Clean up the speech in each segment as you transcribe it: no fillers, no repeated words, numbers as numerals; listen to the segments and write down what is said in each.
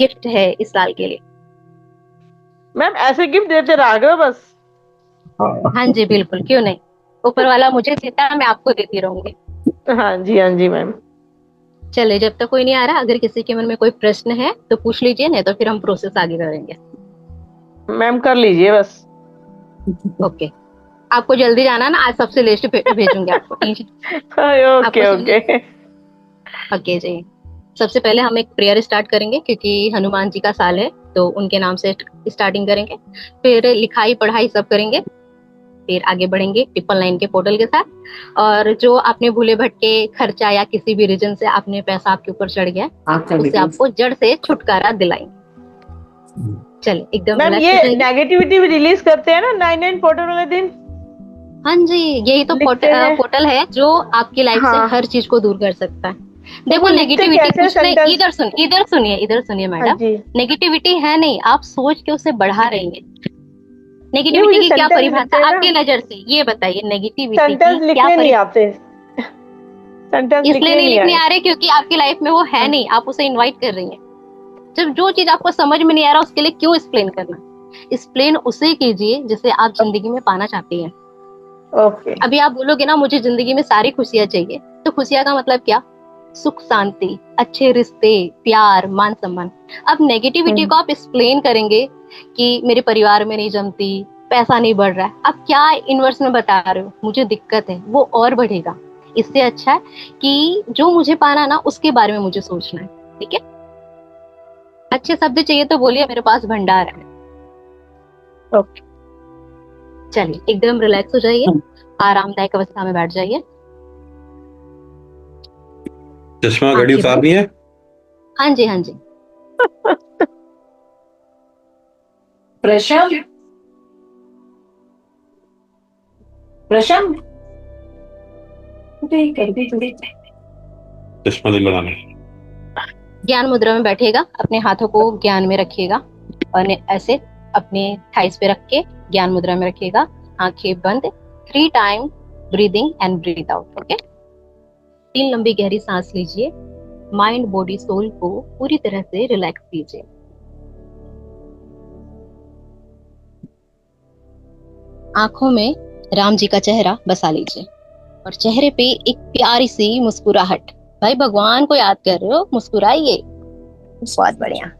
Gift है इस साल के लिए। मैम ऐसे गिफ्ट देते रहा करो बस। हाँ जी बिल्कुल, क्यों नहीं। ऊपर वाला मुझे देता है, मैं आपको देती रहूंगी। हाँ जी मैम। चले, जब तक कोई नहीं आ रहा, अगर किसी के मन में कोई प्रश्न है तो पूछ लीजिए, नहीं तो फिर हम प्रोसेस आगे करेंगे। मैम कर लीजिए बस। ओके। आपको जल्दी जाना ना, आज सबसे लिस्ट भेजूंगी आपको, टेंशन। ओके आपको सुनने। ओके। ओके जी। सबसे पहले हम एक प्रेयर स्टार्ट करेंगे, क्योंकि हनुमान जी का साल है, तो उनके नाम से स्टार्टिंग करेंगे। फिर लिखाई पढ़ाई सब करेंगे। फिर आगे बढ़ेंगे ट्रिपल नाइन के पोर्टल के साथ। और जो आपने भूले भटके खर्चा या किसी भी रीजन से आपने पैसा आपके ऊपर चढ़ गया, उससे आपको जड़ से छुटकारा दिलाएंगे। चलिए, एकदम मैम रिलैक्स ये हो जाइए। नेगेटिविटी भी रिलीज करते हैं ना 99 फोटो वाले दिन? हाँ जी, यही तो लिखते हैं। पोर्टल है जो आपकी लाइफ से हाँ। हर चीज को दूर कर सकता है। तो वो देखो, लिखते नेगेटिविटी कैसे कुछ नहीं, सेंटेंस? इधर सुनिए हाँ मैडम। जी। नेगेटिविटी है नहीं, आप सोच के उसे बढ़ा रही हैं। नहीं नेगेटिविटी मुझे की क्या सेंटेंस लिखते परिभाषा हैं ना। आपकी नजर से, ये बताइए, नेगेटिविटी की सेंटेंस क्या लिखने नहीं परिभाषा। आते। सेंटेंस इसलिए लिखने नहीं नहीं लिखने आए। आ रहे क्योंकि आपकी लाइफ में वो है हाँ। नहीं, आप उसे इनवाइट कर रही हैं। जब जो चीज आपको समझ में नहीं आ रहा, उसके लिए क्यों एक्सप्लेन करना। एक्सप्लेन उसे कीजिए जिसे आप जिंदगी में पाना चाहती हैं। ओके। अभी आप बोलोगे ना, मुझे जिंदगी में सारी खुशियां चाहिए, तो खुशियां का मतलब क्या। सुख शांति, अच्छे रिश्ते, प्यार, मान सम्मान। अब नेगेटिविटी हम्म। को आप एक्सप्लेन करेंगे कि मेरे परिवार में नहीं जमती, पैसा नहीं बढ़ रहा है, आप क्या इनवर्स में बता रहे हो, मुझे दिक्कत है, वो और बढ़ेगा। इससे अच्छा है कि जो मुझे पाना ना, उसके बारे में मुझे सोचना है। ठीक है। अच्छे शब्द चाहिए तो बोलिए, मेरे पास भंडार है। ओके। चलिए, एकदम रिलैक्स हो जाइए, आरामदायक अवस्था में बैठ जाइए। चश्मा घड़ी आंखें बंद। उतारनी है? हाँ जी, हाँ जी। प्रशांत, प्रशांत, चश्मा नहीं लगाना। ज्ञान मुद्रा में बैठिएगा, अपने हाथों को ज्ञान में रखिएगा, और ऐसे अपने थाइस पे रख के ज्ञान मुद्रा में रखिएगा। आंखें बंद। 3 time breathing and breath out. Okay. 3 लंबी गहरी सांस लीजिए। माइंड बॉडी सोल को पूरी तरह से रिलैक्स कीजिए। आंखों में राम जी का चेहरा बसा लीजिए, और चेहरे पे एक प्यारी सी मुस्कुराहट। भाई, भगवान को याद कर रहे हो, मुस्कुराइए। बहुत बढ़िया।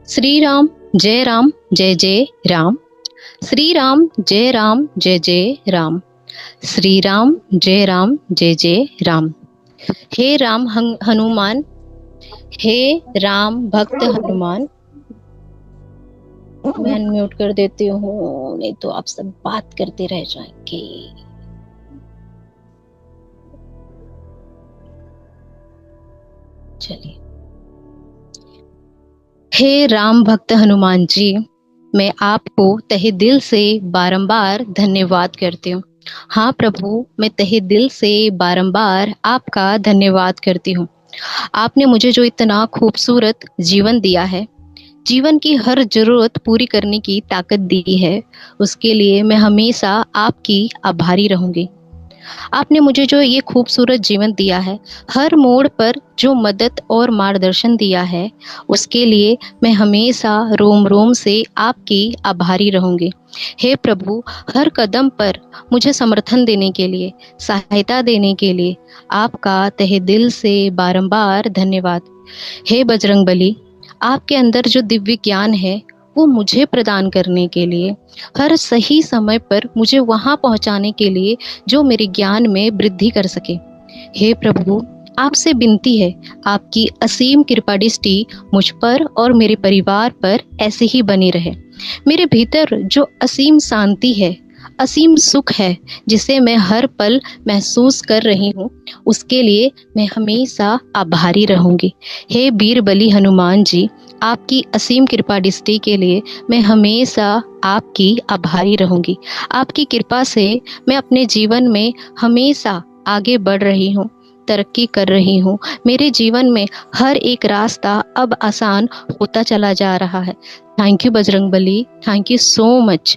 श्री राम जय राम जय जय राम। श्री राम जय राम जय जय राम। श्री राम जय राम जय जय राम। हे राम हनुमान, हे राम भक्त हनुमान। मैं अनम्यूट कर देती हूँ, नहीं तो आप सब बात करते रह जाएंगे। चलिए। हे राम भक्त हनुमान जी, मैं आपको तहे दिल से बारंबार धन्यवाद करती हूँ। हाँ प्रभु, मैं तहे दिल से बारंबार आपका धन्यवाद करती हूँ। आपने मुझे जो इतना खूबसूरत जीवन दिया है, जीवन की हर जरूरत पूरी करने की ताकत दी है, उसके लिए मैं हमेशा आपकी आभारी रहूंगी। आपने मुझे जो ये खूबसूरत जीवन दिया है, हर मोड़ पर जो मदद और मार्गदर्शन दिया है, उसके लिए मैं हमेशा रोम रोम से आपकी आभारी रहूंगी। हे प्रभु, हर कदम पर मुझे समर्थन देने के लिए, सहायता देने के लिए आपका तहे दिल से बारंबार धन्यवाद। हे बजरंगबली, आपके अंदर जो दिव्य ज्ञान है, वो मुझे प्रदान करने के लिए, हर सही समय पर मुझे वहां पहुंचाने के लिए जो मेरे ज्ञान में वृद्धि कर सके। हे प्रभु, आपसे विनती है, आपकी असीम कृपा दृष्टि मुझ पर और मेरे परिवार पर ऐसे ही बनी रहे। मेरे भीतर जो असीम शांति है, असीम सुख है, जिसे मैं हर पल महसूस कर रही हूँ, उसके लिए मैं हमेशा आभारी रहूंगी। हे वीर बली हनुमान जी, आपकी असीम कृपा दृष्टि के लिए मैं हमेशा आपकी आभारी रहूंगी। आपकी कृपा से मैं अपने जीवन में हमेशा आगे बढ़ रही हूँ, तरक्की कर रही हूँ। मेरे जीवन में हर एक रास्ता अब आसान होता चला जा रहा है। Thank you Bajrangbali, thank you so much.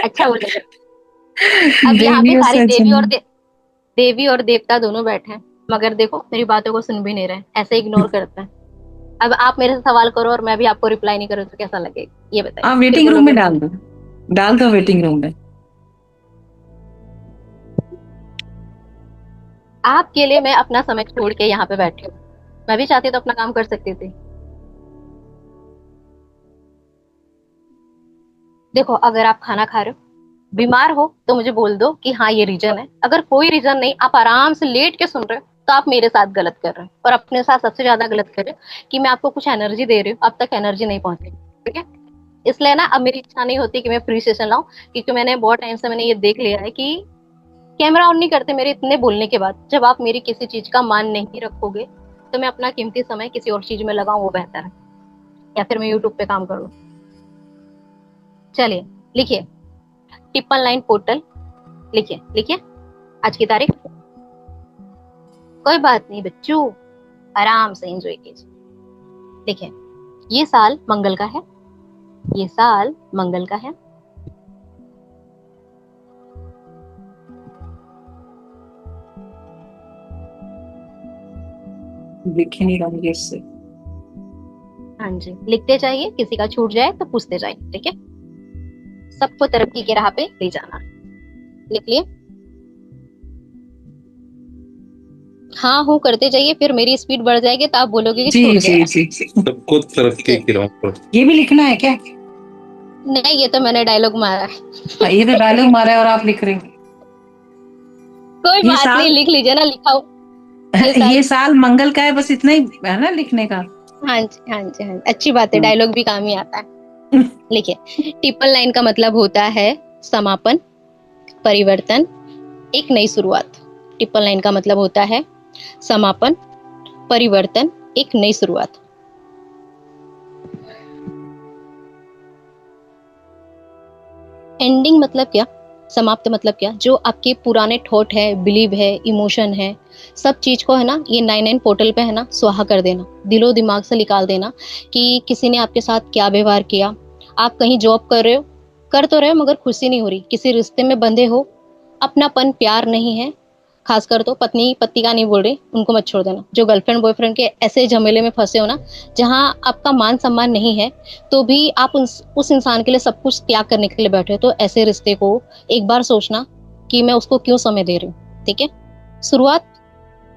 अच्छा बोले। अब यहाँ पे सारी देवी और देवता दोनों बैठे हैं, मगर देखो मेरी बातों को सुन भी नहीं रहे, ऐसे इग्नोर करते हैं। अब आप मेरे से सवाल करो और मैं भी आपको रिप्लाई नहीं करूँ तो कैसा लगेगा, ये बताइए। हाँ, फिर वेटिंग रूम बोलोगे में डाल दो वेटिंग रूम में। आपके लिए मैं अपना समय छोड़ के यहाँ पे बैठी हूँ, मैं भी चाहती तो अपना काम कर सकती थी। देखो अगर आप खाना खा रहे हो, बीमार हो, तो मुझे बोल दो कि हाँ ये रीजन है। अगर कोई रीजन नहीं, आप आराम से लेट के सुन रहे हो, तो आप मेरे साथ गलत कर रहे हो, और अपने साथ सबसे ज्यादा गलत कर रहे हो कि मैं आपको कुछ एनर्जी दे रही हूँ, अब तक एनर्जी नहीं पहुंची। ठीक है, इसलिए ना अब मेरी इच्छा नहीं होती कि मैं फ्री सेशन लाऊं, क्योंकि मैंने बहुत टाइम से मैंने ये देख लिया है कि कैमरा ऑन नहीं करते मेरे इतने बोलने के बाद। जब आप मेरी किसी चीज का मान नहीं रखोगे, तो मैं अपना कीमती समय किसी और चीज में लगाऊं, वो बेहतर है, या फिर मैं यूट्यूब पे काम करूँ। चलिए लिखिए, टिप्पण लाइन पोर्टल, लिखिए लिखिए आज की तारीख। कोई बात नहीं बच्चों, आराम से एंजॉय कीजिए। देखिए, ये साल मंगल का है, ये साल मंगल का है। दिख ही नहीं रहा मुझे इससे। हाँ जी, लिखते जाइए, किसी का छूट जाए तो पूछते जाइए। ठीक है, सबको तरक्की की राह पे ले जाना। लिख लिए? हाँ हूँ करते जाइए, फिर मेरी स्पीड बढ़ जाएगी तो आप बोलोगे कि जी छूट जी गया। जी जी। सबको तरक्की की राह पर। ये भी लिखना है क्या? नहीं, ये तो मैंने डायलॉग मारा है। हाँ, ये तो डायलॉग मारा है और आप लिख रहे हैं। कोई ये बात नहीं, साल लिख लीजिए ना, लिखाओ। ये साल मंगल का है, बस इतना ही है ना लिखने का। हाँ जी हाँ जी हाँ जी, अच्छी बात है, डायलॉग भी काम ही आता है। लिखिए, टिप्पण लाइन का मतलब होता है समापन, परिवर्तन, एक नई शुरुआत। टिप्पण लाइन का मतलब होता है समापन, परिवर्तन, एक नई शुरुआत। एंडिंग मतलब क्या, समाप्त मतलब क्या, जो आपके पुराने थॉट है, बिलीव है, इमोशन है, सब चीज को है ना, ये 99 पोर्टल पे है ना स्वाहा कर देना, दिलो दिमाग से निकाल देना कि किसी ने आपके साथ क्या व्यवहार किया। आप कहीं जॉब कर रहे हो, कर तो रहे हो मगर खुशी नहीं हो रही, किसी रिश्ते में बंधे हो, अपनापन प्यार नहीं है, खासकर तो पत्नी पति का नहीं बोल रही, उनको मत छोड़ देना। जो गर्लफ्रेंड बॉयफ्रेंड के ऐसे झमेले में फंसे हो ना, जहां आपका मान सम्मान नहीं है, तो भी आप उस इंसान के लिए सब कुछ त्याग करने के लिए बैठे हो, तो ऐसे रिश्ते को एक बार सोचना कि मैं उसको क्यों समय दे रही हूँ। ठीक है, शुरुआत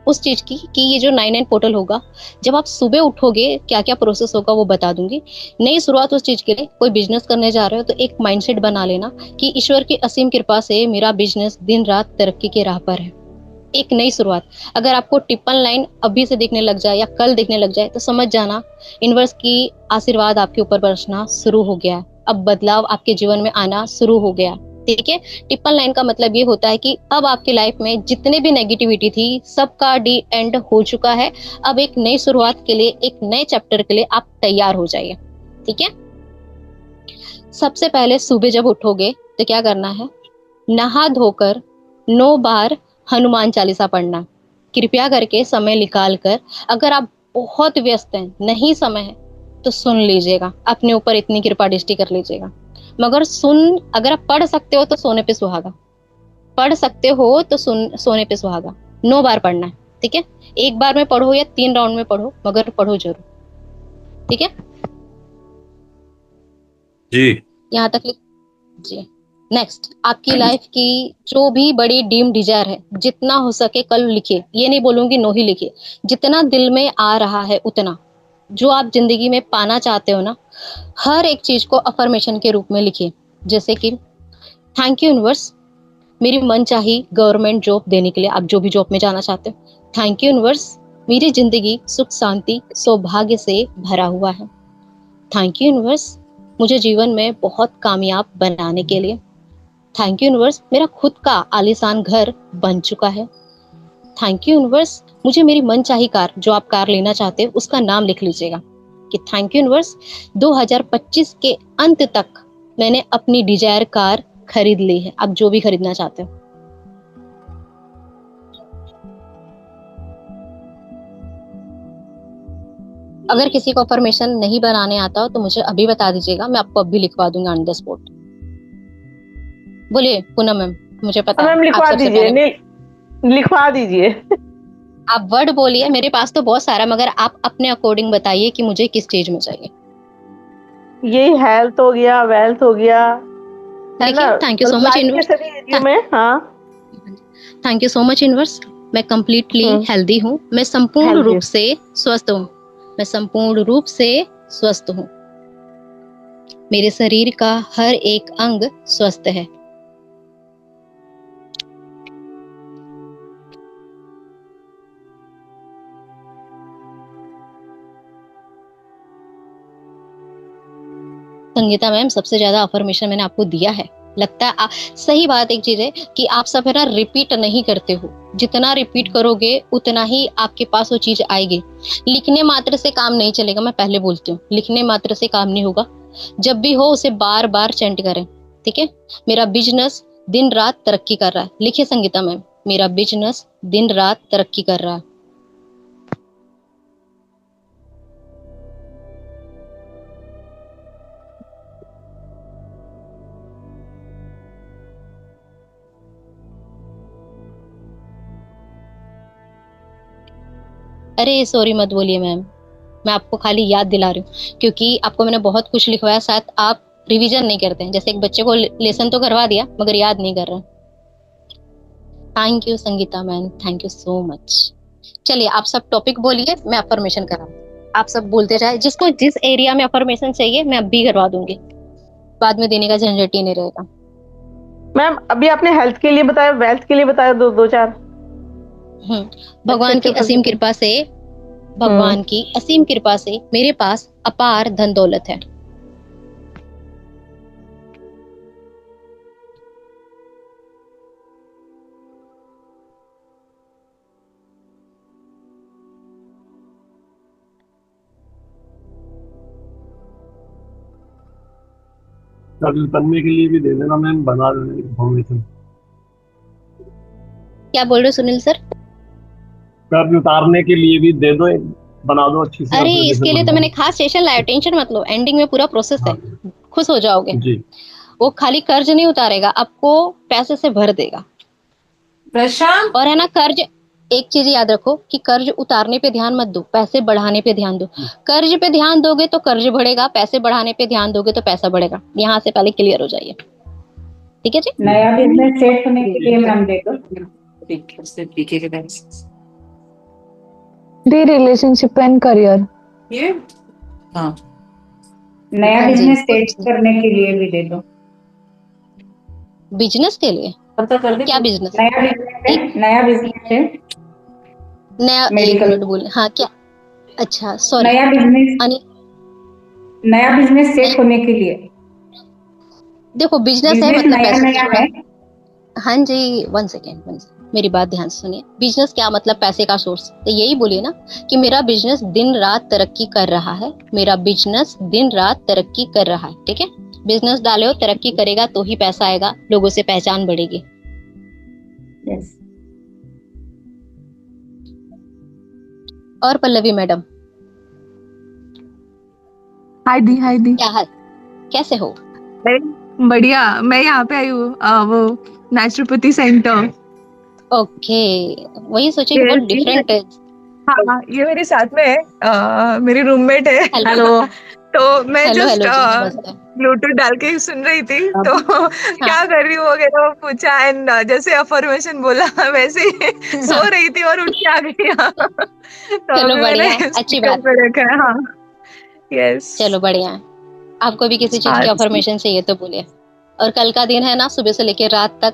उस चीज की कि ये जो 99 पोर्टल होगा, जब आप सुबह उठोगे क्या क्या प्रोसेस होगा वो बता दूंगी। नई शुरुआत उस चीज के लिए, कोई बिजनेस करने जा रहे हो तो एक माइंडसेट बना लेना कि ईश्वर की असीम कृपा से मेरा बिजनेस दिन रात तरक्की के राह पर है। एक नई शुरुआत। अगर आपको टिप्पण लाइन अभी से दिखने लग जाए या कल दिखने लग जाए, तो समझ जाना यूनिवर्स की आशीर्वाद आपके ऊपर बरसना शुरू हो गया है, अब बदलाव आपके जीवन में आना शुरू हो गया। ठीक है, टिप्पण लाइन का मतलब ये होता है कि अब आपकी लाइफ में जितने भी नेगेटिविटी थी, सबका डी एंड हो चुका है। अब एक नई शुरुआत के लिए, एक नए चैप्टर के लिए आप तैयार हो जाइए। ठीक है, सबसे पहले सुबह जब उठोगे तो क्या करना है, नहा धोकर 9 बार हनुमान चालीसा पढ़ना। कृपया करके समय निकाल कर, अगर आप बहुत व्यस्त हैं, नहीं समय है, तो सुन लीजिएगा, अपने ऊपर इतनी कृपा दृष्टि कर लीजिएगा। मगर अगर आप पढ़ सकते हो तो सोने पे सुहागा, पढ़ सकते हो तो सोने पे सुहागा। 9 बार पढ़ना है। ठीक है, एक बार में पढ़ो या 3 राउंड में पढ़ो, मगर पढ़ो जरूर। ठीक है, जी। यहाँ तक जी। नेक्स्ट, आपकी लाइफ की जो भी बड़ी ड्रीम डिजायर है, जितना हो सके कल लिखिए, ये नहीं बोलूंगी नो ही लिखिए, जितना दिल में आ रहा है उतना, जो आप जिंदगी में पाना चाहते हो ना, हर एक चीज को अफर्मेशन के रूप में लिखिए। जैसे कि थैंक यू यूनिवर्स, मेरी मन चाही गवर्नमेंट जॉब देने के लिए, आप जो भी जॉब में जाना चाहते हो। थैंक यू यूनिवर्स, मेरी जिंदगी सुख शांति सौभाग्य से भरा हुआ है। थैंक यू यूनिवर्स, मुझे जीवन में बहुत कामयाब बनाने के लिए। थैंक यू यूनिवर्स, मेरा खुद का आलीशान घर बन चुका है। थैंक यू यूनिवर्स, मुझे मेरी मनचाही कार, जो आप कार लेना चाहते हो उसका नाम लिख लीजिएगा कि थैंक यू यूनिवर्स, 2025 के अंत तक मैंने अपनी डिजायर कार खरीद ली है। आप जो भी खरीदना चाहते हो। अगर किसी को अफर्मेशन नहीं बनाने आता हो तो मुझे अभी बता दीजिएगा, मैं आपको अभी लिखवा दूंगा ऑन द स्पॉट। बोलिए पूनम मैम, मुझे पता मैम है आप लिखवा सबसे दीजिए, पहले। लिखवा दीजिए। आप वर्ड बोलिए, मेरे पास तो बहुत सारा, मगर आप अपने अकॉर्डिंग बताइए कि मुझे किस चीज में चाहिए। यही हेल्थ हो गया, वेल्थ हो गया, है ना, लिखिए। थैंक यू सो मतलब मच लाइफ के यूनिवर्स। सभी एरिया में। हाँ। Thank you so much universe. मैं कंप्लीटली हेल्दी हूँ, मैं संपूर्ण हेल्दी। रूप से स्वस्थ हूँ, मैं संपूर्ण रूप से स्वस्थ हूँ, मेरे शरीर का हर एक अंग स्वस्थ है। संगीता मैम, सबसे ज्यादा अफर्मेशन मैंने आपको दिया है, लगता है सही बात एक चीज है कि आप सब है ना रिपीट नहीं करते हो, जितना रिपीट करोगे उतना ही आपके पास वो चीज आएगी। लिखने मात्र से काम नहीं चलेगा, मैं पहले बोलती हूँ, लिखने मात्र से काम नहीं होगा, जब भी हो उसे बार बार चेंट करें, ठीक है। मेरा बिजनेस दिन रात तरक्की कर रहा है, लिखिए संगीता मैम, मेरा बिजनेस दिन रात तरक्की कर रहा है। अरे सॉरी मत बोलिए मैम, मैं आपको खाली याद दिला रही हूँ, क्योंकि आपको मैंने बहुत कुछ लिखवाया, शायद आप रिवीजन नहीं करते हैं, जैसे एक बच्चे को लेसन तो करवा दिया मगर याद नहीं कर रहे। Thank you Sangeeta ma'am, thank you so much. चलिए आप सब टॉपिक बोलिए, मैं अफर्मेशन करा, आप सब बोलते जाए, जिसको जिस एरिया में अफर्मेशन चाहिए मैं अब भी करवा दूंगी, बाद में देने का झंझट ही नहीं रहेगा। मैम अभी आपने हेल्थ के लिए बताया, वेल्थ के लिए बताया, दो चार भगवान की अच्छे असीम कृपा से, भगवान की असीम कृपा से मेरे पास अपार धन दौलत है। कर्ज करने के लिए भी दे देना मैम, बना देना इन्फॉर्मेशन। क्या बोल रहे हो सुनील सर? कर्ज उतारने के लिए भी दे दो, एक बना दो अच्छी सी अरे एप्लीकेशन इसके लिए तो बनवा मैंने खास सेशन लाया, टेंशन मत लो, एंडिंग में पूरा प्रोसेस दो। है, हाँ खुश हो जाओगे। जी। वो खाली कर्ज नहीं उतारेगा, आपको पैसे से भर देगा। प्रशांत, और है ना कर्ज, एक चीज याद रखो कि कर्ज उतारने पे ध्यान मत दो, पैसे बढ़ाने पे ध्यान दो। कर्ज पे ध्यान दोगे तो कर्ज बढ़ेगा, पैसे बढ़ाने पे ध्यान दोगे तो पैसा बढ़ेगा, यहाँ से पहले क्लियर हो जाइए, ठीक है जी। नया बिजनेस सेट होने के लिए मैम देखो The relationship and career. ये हाँ नया हाँ जी, बिजनेस सेट करने के लिए भी दे दो। बिजनेस के लिए पता कर दे। क्या बिजनेस? नया बिजनेस है, नया बिजनेस है, नया, एक मेडिकल। मिनट बोले, हाँ क्या? अच्छा सॉरी, नया बिजनेस, नया बिजनेस सेट होने के लिए। देखो बिजनेस है बिजनेस मतलब नया पैसे से नया जुड़ा। है। हाँ जी, वन सेकेंड, मेरी बात ध्यान से सुनिए, बिजनेस क्या मतलब पैसे का सोर्स, तो यही बोलिए ना कि मेरा बिजनेस दिन रात तरक्की कर रहा है, मेरा बिजनेस दिन रात तरक्की कर रहा है, ठीक है। बिजनेस डालो, तरक्की करेगा तो ही पैसा आएगा, लोगों से पहचान बढ़ेगी। यस। और पल्लवी मैडम हाय दी। क्या हाल, कैसे हो? बढ़िया, मैं यहाँ पे आई हूँ वो नेचुरोपैथी सेंटर। ओके, वही सोचे कि बहुत डिफरेंट है। हाँ, ये मेरे साथ में है, मेरी रूममेट है। हेलो। तो मैं हेलो जस्ट हेलो जी, नमस्ते। ब्लूटूथ डाल के सुन रही थी, तो हाँ क्या कर रही हूँ वगैरह वो पूछा, एंड जैसे अफर्मेशन बोला वैसे ही सो हाँ, रही थी और उठ के आ गई यहाँ। तो चलो अभी मैंने बढ़िया है, अच्छी स्पीकर बात। पे रखा है। हाँ, यस। चलो बढ़िया है, आपको भी किसी चीज की अफर्मेशन चाहिए तो बोलिए। और कल का दिन है ना, सुबह से लेकर रात तक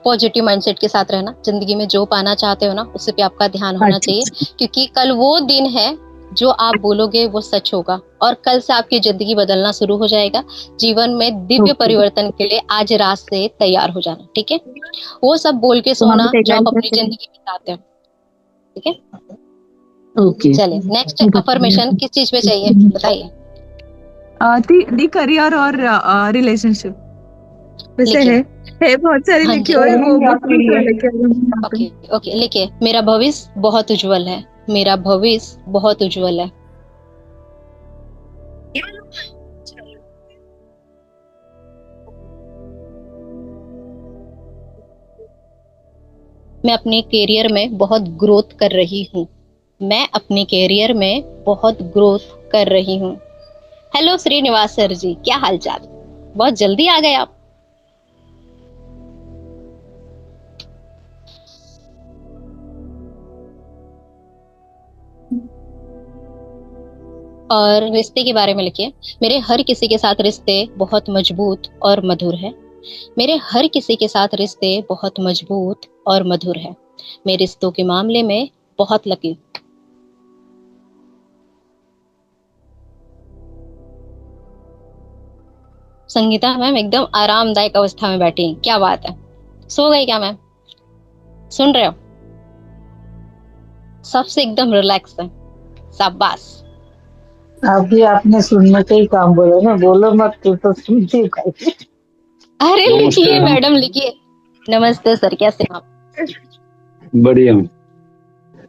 पॉजिटिव माइंडसेट के साथ रहना, जिंदगी में जो पाना चाहते हो ना उस पे आपका ध्यान होना चाहिए, क्योंकि कल वो दिन है जो आप बोलोगे वो सच होगा, और कल से आपकी जिंदगी बदलना शुरू हो जाएगा। जीवन में दिव्य परिवर्तन के लिए आज रात से तैयार हो जाना, ठीक है। वो सब बोल के सोना जो आप अपनी जिंदगी में चाहते हो, ठीक है। ओके। चलिए नेक्स्ट अफर्मेशन किस चीज पे चाहिए बताइए। दी करियर और रिलेशनशिप वैसे लिखिए। है बहुत सारी हाँ लिखी जी, हुई, वो गवर्नमेंट जॉब बुक के लिए। लेके आई हूँ यहाँ पे। ओके ओके, लिखिए, मेरा भविष्य बहुत उज्जवल है, मेरा भविष्य बहुत उज्जवल है। मैं अपने करियर में बहुत ग्रोथ कर रही हूँ। मैं अपने करियर में बहुत ग्रोथ कर रही हूँ। हेलो श्रीनिवास सर जी, क्या हाल चाल? बहुत जल्दी आ गए आप। और रिश्ते के बारे में लिखिए, मेरे हर किसी के साथ रिश्ते बहुत मजबूत और मधुर है। मेरे हर किसी के साथ रिश्ते बहुत मजबूत और मधुर है। मैं रिश्तों के मामले में बहुत लकी। संगीता मैम एकदम आरामदायक अवस्था में बैठी हैं। क्या बात है, सो गई क्या मैम? सुन रहे हो? सबसे एकदम रिलैक्स है। शाबाश। अभी आपने सुनने का ही काम बोला ना, बोलो मत तो सुनती हूँ खाली। अरे नमस्ते लिखिए मैम। मैडम, लिखिए। नमस्ते सर, कैसे हैं आप? बढ़िया।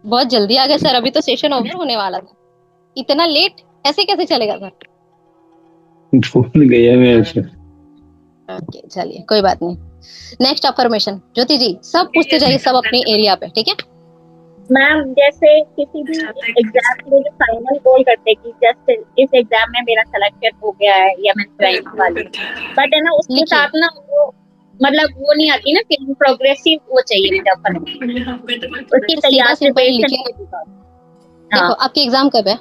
बहुत जल्दी आ गए सर, अभी तो सेशन ओवर होने वाला था। इतना लेट ऐसे कैसे चलेगा सर? भूल गया मैं ऐसे। ओके चलिए, कोई बात नहीं। नेक्स्ट अफर्मेशन ज्योति जी, सब पूछते जाइए, सब अपने एरिया पे, ठीक है? मैम जैसे किसी भी एग्जाम में जो फाइनल गोल करते हैं कि जस्ट इस एग्जाम में मेरा सिलेक्शन हो गया है या मैं ज्वाइन वाली, बट है ना उसके लिखिए। साथ ना वो मतलब वो नहीं आती ना कि प्रोग्रेसिव वो चाहिए मुझे अपन उसकी सीधा तैयार सिंपल प्रिपरेशन लिखिए। के साथ। देखो, हाँ आपकी एग्जाम कब है?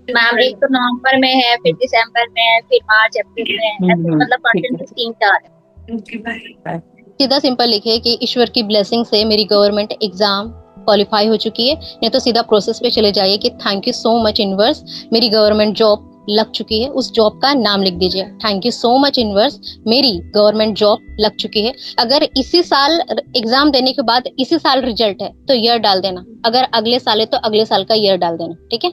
मैम, एक तो नवंबर में है, फिर दिसंबर में है, फिर मार्च अप्रैल में है, ऐसे मतलब कंटिन्यूस 3-4 है। सीधा सिंपल लिखिए कि ईश्वर की ब्लेसिंग से मेरी गवर्नमेंट एग्जाम क्वालिफाई हो चुकी है। नहीं तो सीधा प्रोसेस पे चले जाइए कि thank you so much universe, मेरी गवर्नमेंट जॉब लग चुकी है। उस जॉब का नाम लिख दीजिए, thank you so much universe, मेरी गवर्नमेंट जॉब लग चुकी है। अगर इसी साल एग्जाम देने के बाद इसी साल रिजल्ट है तो ईयर डाल देना, अगर अगले साल है तो अगले साल का ईयर डाल देना, ठीक है?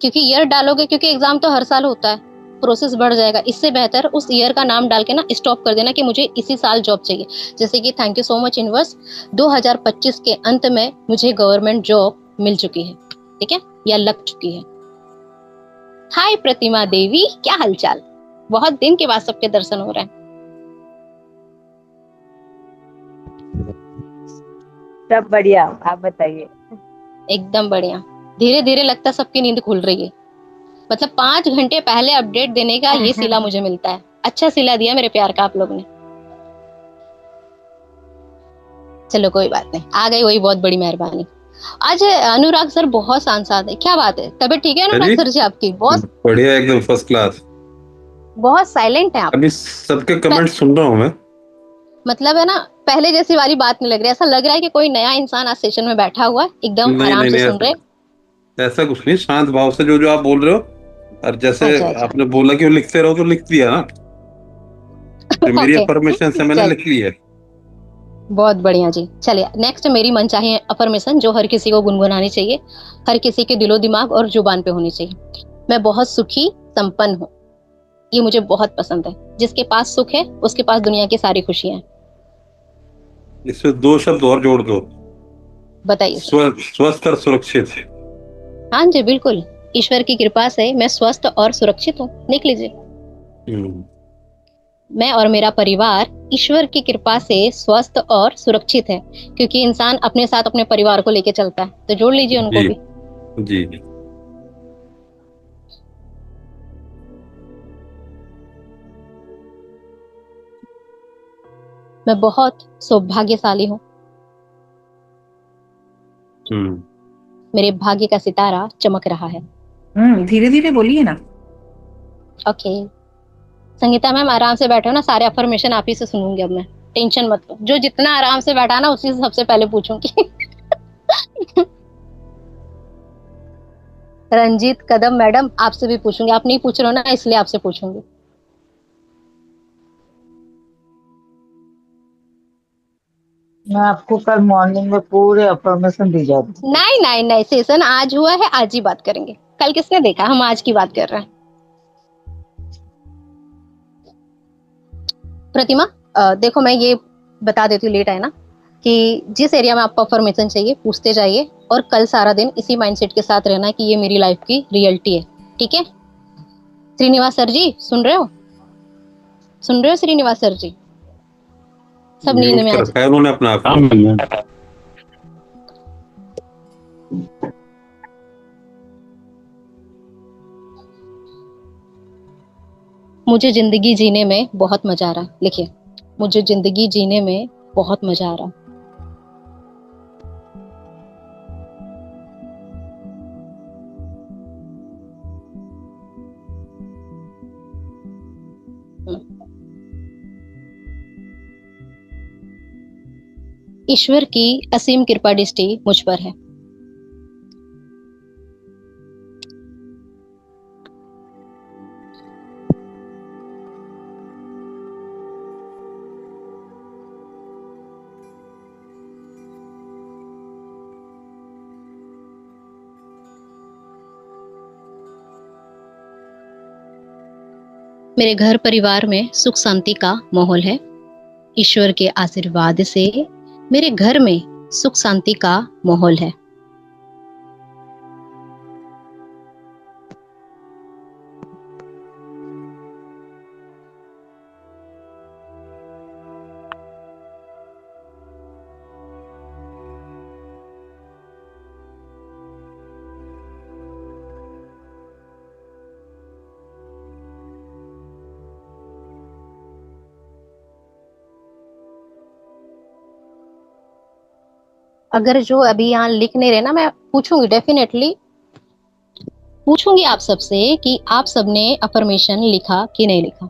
क्योंकि ईयर डालोगे, क्योंकि एग्जाम तो हर साल होता है, प्रोसेस बढ़ जाएगा। इससे बेहतर उस ईयर का नाम डाल के ना स्टॉप कर देना कि मुझे इसी साल जॉब चाहिए। जैसे कि thank you so much universe, 2025 के अंत में मुझे गवर्नमेंट जॉब मिल चुकी है, ठीक है, या लग चुकी है। हाय प्रतिमा देवी, क्या हालचाल? बहुत दिन के बाद सबके दर्शन हो रहे हैं। सब बढ़िया, आप बताइए। एकदम बढ़िया। धीरे धीरे लगता है सबकी नींद खुल रही है। मतलब 5 घंटे पहले अपडेट देने का ये सिला मुझे मिलता है। अच्छा सिला दिया मेरे प्यार का आप लोग ने। चलो कोई बात नहीं, आ गई वही बहुत बड़ी मेहरबानी। आज अनुराग सर बहुत सांसद है, क्या बात है? तबीयत ठीक है अनुराग सर जी आपकी? बहुत बढ़िया, एकदम फर्स्ट क्लास। बहुत साइलेंट है आप। अभी सबके कमेंट सुन रहा हूँ मैं। मतलब है ना, पहले जैसी वाली बात नहीं लग रही, ऐसा लग रहा है कि कोई नया इंसान आज सेशन में बैठा हुआ है, एकदम नहीं आराम नहीं से नहीं, सुन रहे। ऐसा कुछ नहीं, शांत भाव से जो जो आप बोल रहे हो। और जैसे अच्छा अच्छा। आपने बोला कि वो लिखते रहो, तो लिख दिया ना। जो मेरी ओके अफर्मेशन से मैंने चल, लिख ली है। बहुत बढ़िया जी। चलिए नेक्स्ट मेरी मनचाही अफर्मेशन जो हर किसी को गुनगुनानी चाहिए, हर किसी के दिलो दिमाग और जुबान पे होनी चाहिए। मैं बहुत सुखी संपन्न हूँ। ये मुझे बहुत पसंद है। जिसके पास सुख है उसके पास दुनिया की सारी खुशियां हैं। इसमें 2 शब्द और जोड़ दो। बताइए सर। स्वस्थ और सुरक्षित। हाँ जी बिल्कुल, ईश्वर की कृपा से मैं स्वस्थ और सुरक्षित हूँ। लिख लीजिए, मैं और मेरा परिवार ईश्वर की कृपा से स्वस्थ और सुरक्षित है। क्योंकि इंसान अपने साथ अपने परिवार को लेके चलता है, तो जोड़ लीजिए उनको जी भी। जी जी। मैं बहुत सौभाग्यशाली हूँ। मेरे भाग्य का सितारा चमक रहा है। धीरे धीरे बोलिए ना। ओके संगीता मैम, आराम से बैठो ना, सारे अफर्मेशन आप ही से सुनूंगी अब मैं। टेंशन मत लो, जो जितना आराम से बैठा ना उसी से सबसे पहले पूछूंगी। रंजीत कदम मैडम, आपसे भी पूछूंगी। आप नहीं पूछ रहे हो ना, इसलिए आपसे पूछूंगी। मैं आपको कल मॉर्निंग में पूरे अफर्मेशन दी जाती। नहीं नहीं नहीं, सेशन आज हुआ है, आज ही बात करेंगे। कल किसने देखा? हम आज की बात कर रहे हैं। प्रतिमा देखो, मैं ये बता देती हूँ, लेट है ना, कि जिस एरिया में आपको अफर्मेशन चाहिए पूछते जाइए, और कल सारा दिन इसी माइंडसेट के साथ रहना कि ये मेरी लाइफ की रियलिटी है, ठीक है? श्रीनिवास सर जी सुन रहे हो? सुन रहे हो श्रीनिवास सर जी? सब नींद म्यूट में कर आ रखा है उन्होंने अपना आप। काम मिल गया। मुझे जिंदगी जीने में बहुत मजा आ रहा है। लिखिए, मुझे जिंदगी जीने में बहुत मजा आ रहा है। ईश्वर की असीम कृपा दृष्टि मुझ पर है। मेरे घर परिवार में सुख शांति का माहौल है। ईश्वर के आशीर्वाद से मेरे घर में सुख शांति का माहौल है। अगर जो अभी यहाँ लिख नहीं रहे ना, मैं पूछूंगी, डेफिनेटली पूछूंगी आप सबसे कि आप सबने अफर्मेशन लिखा कि नहीं लिखा।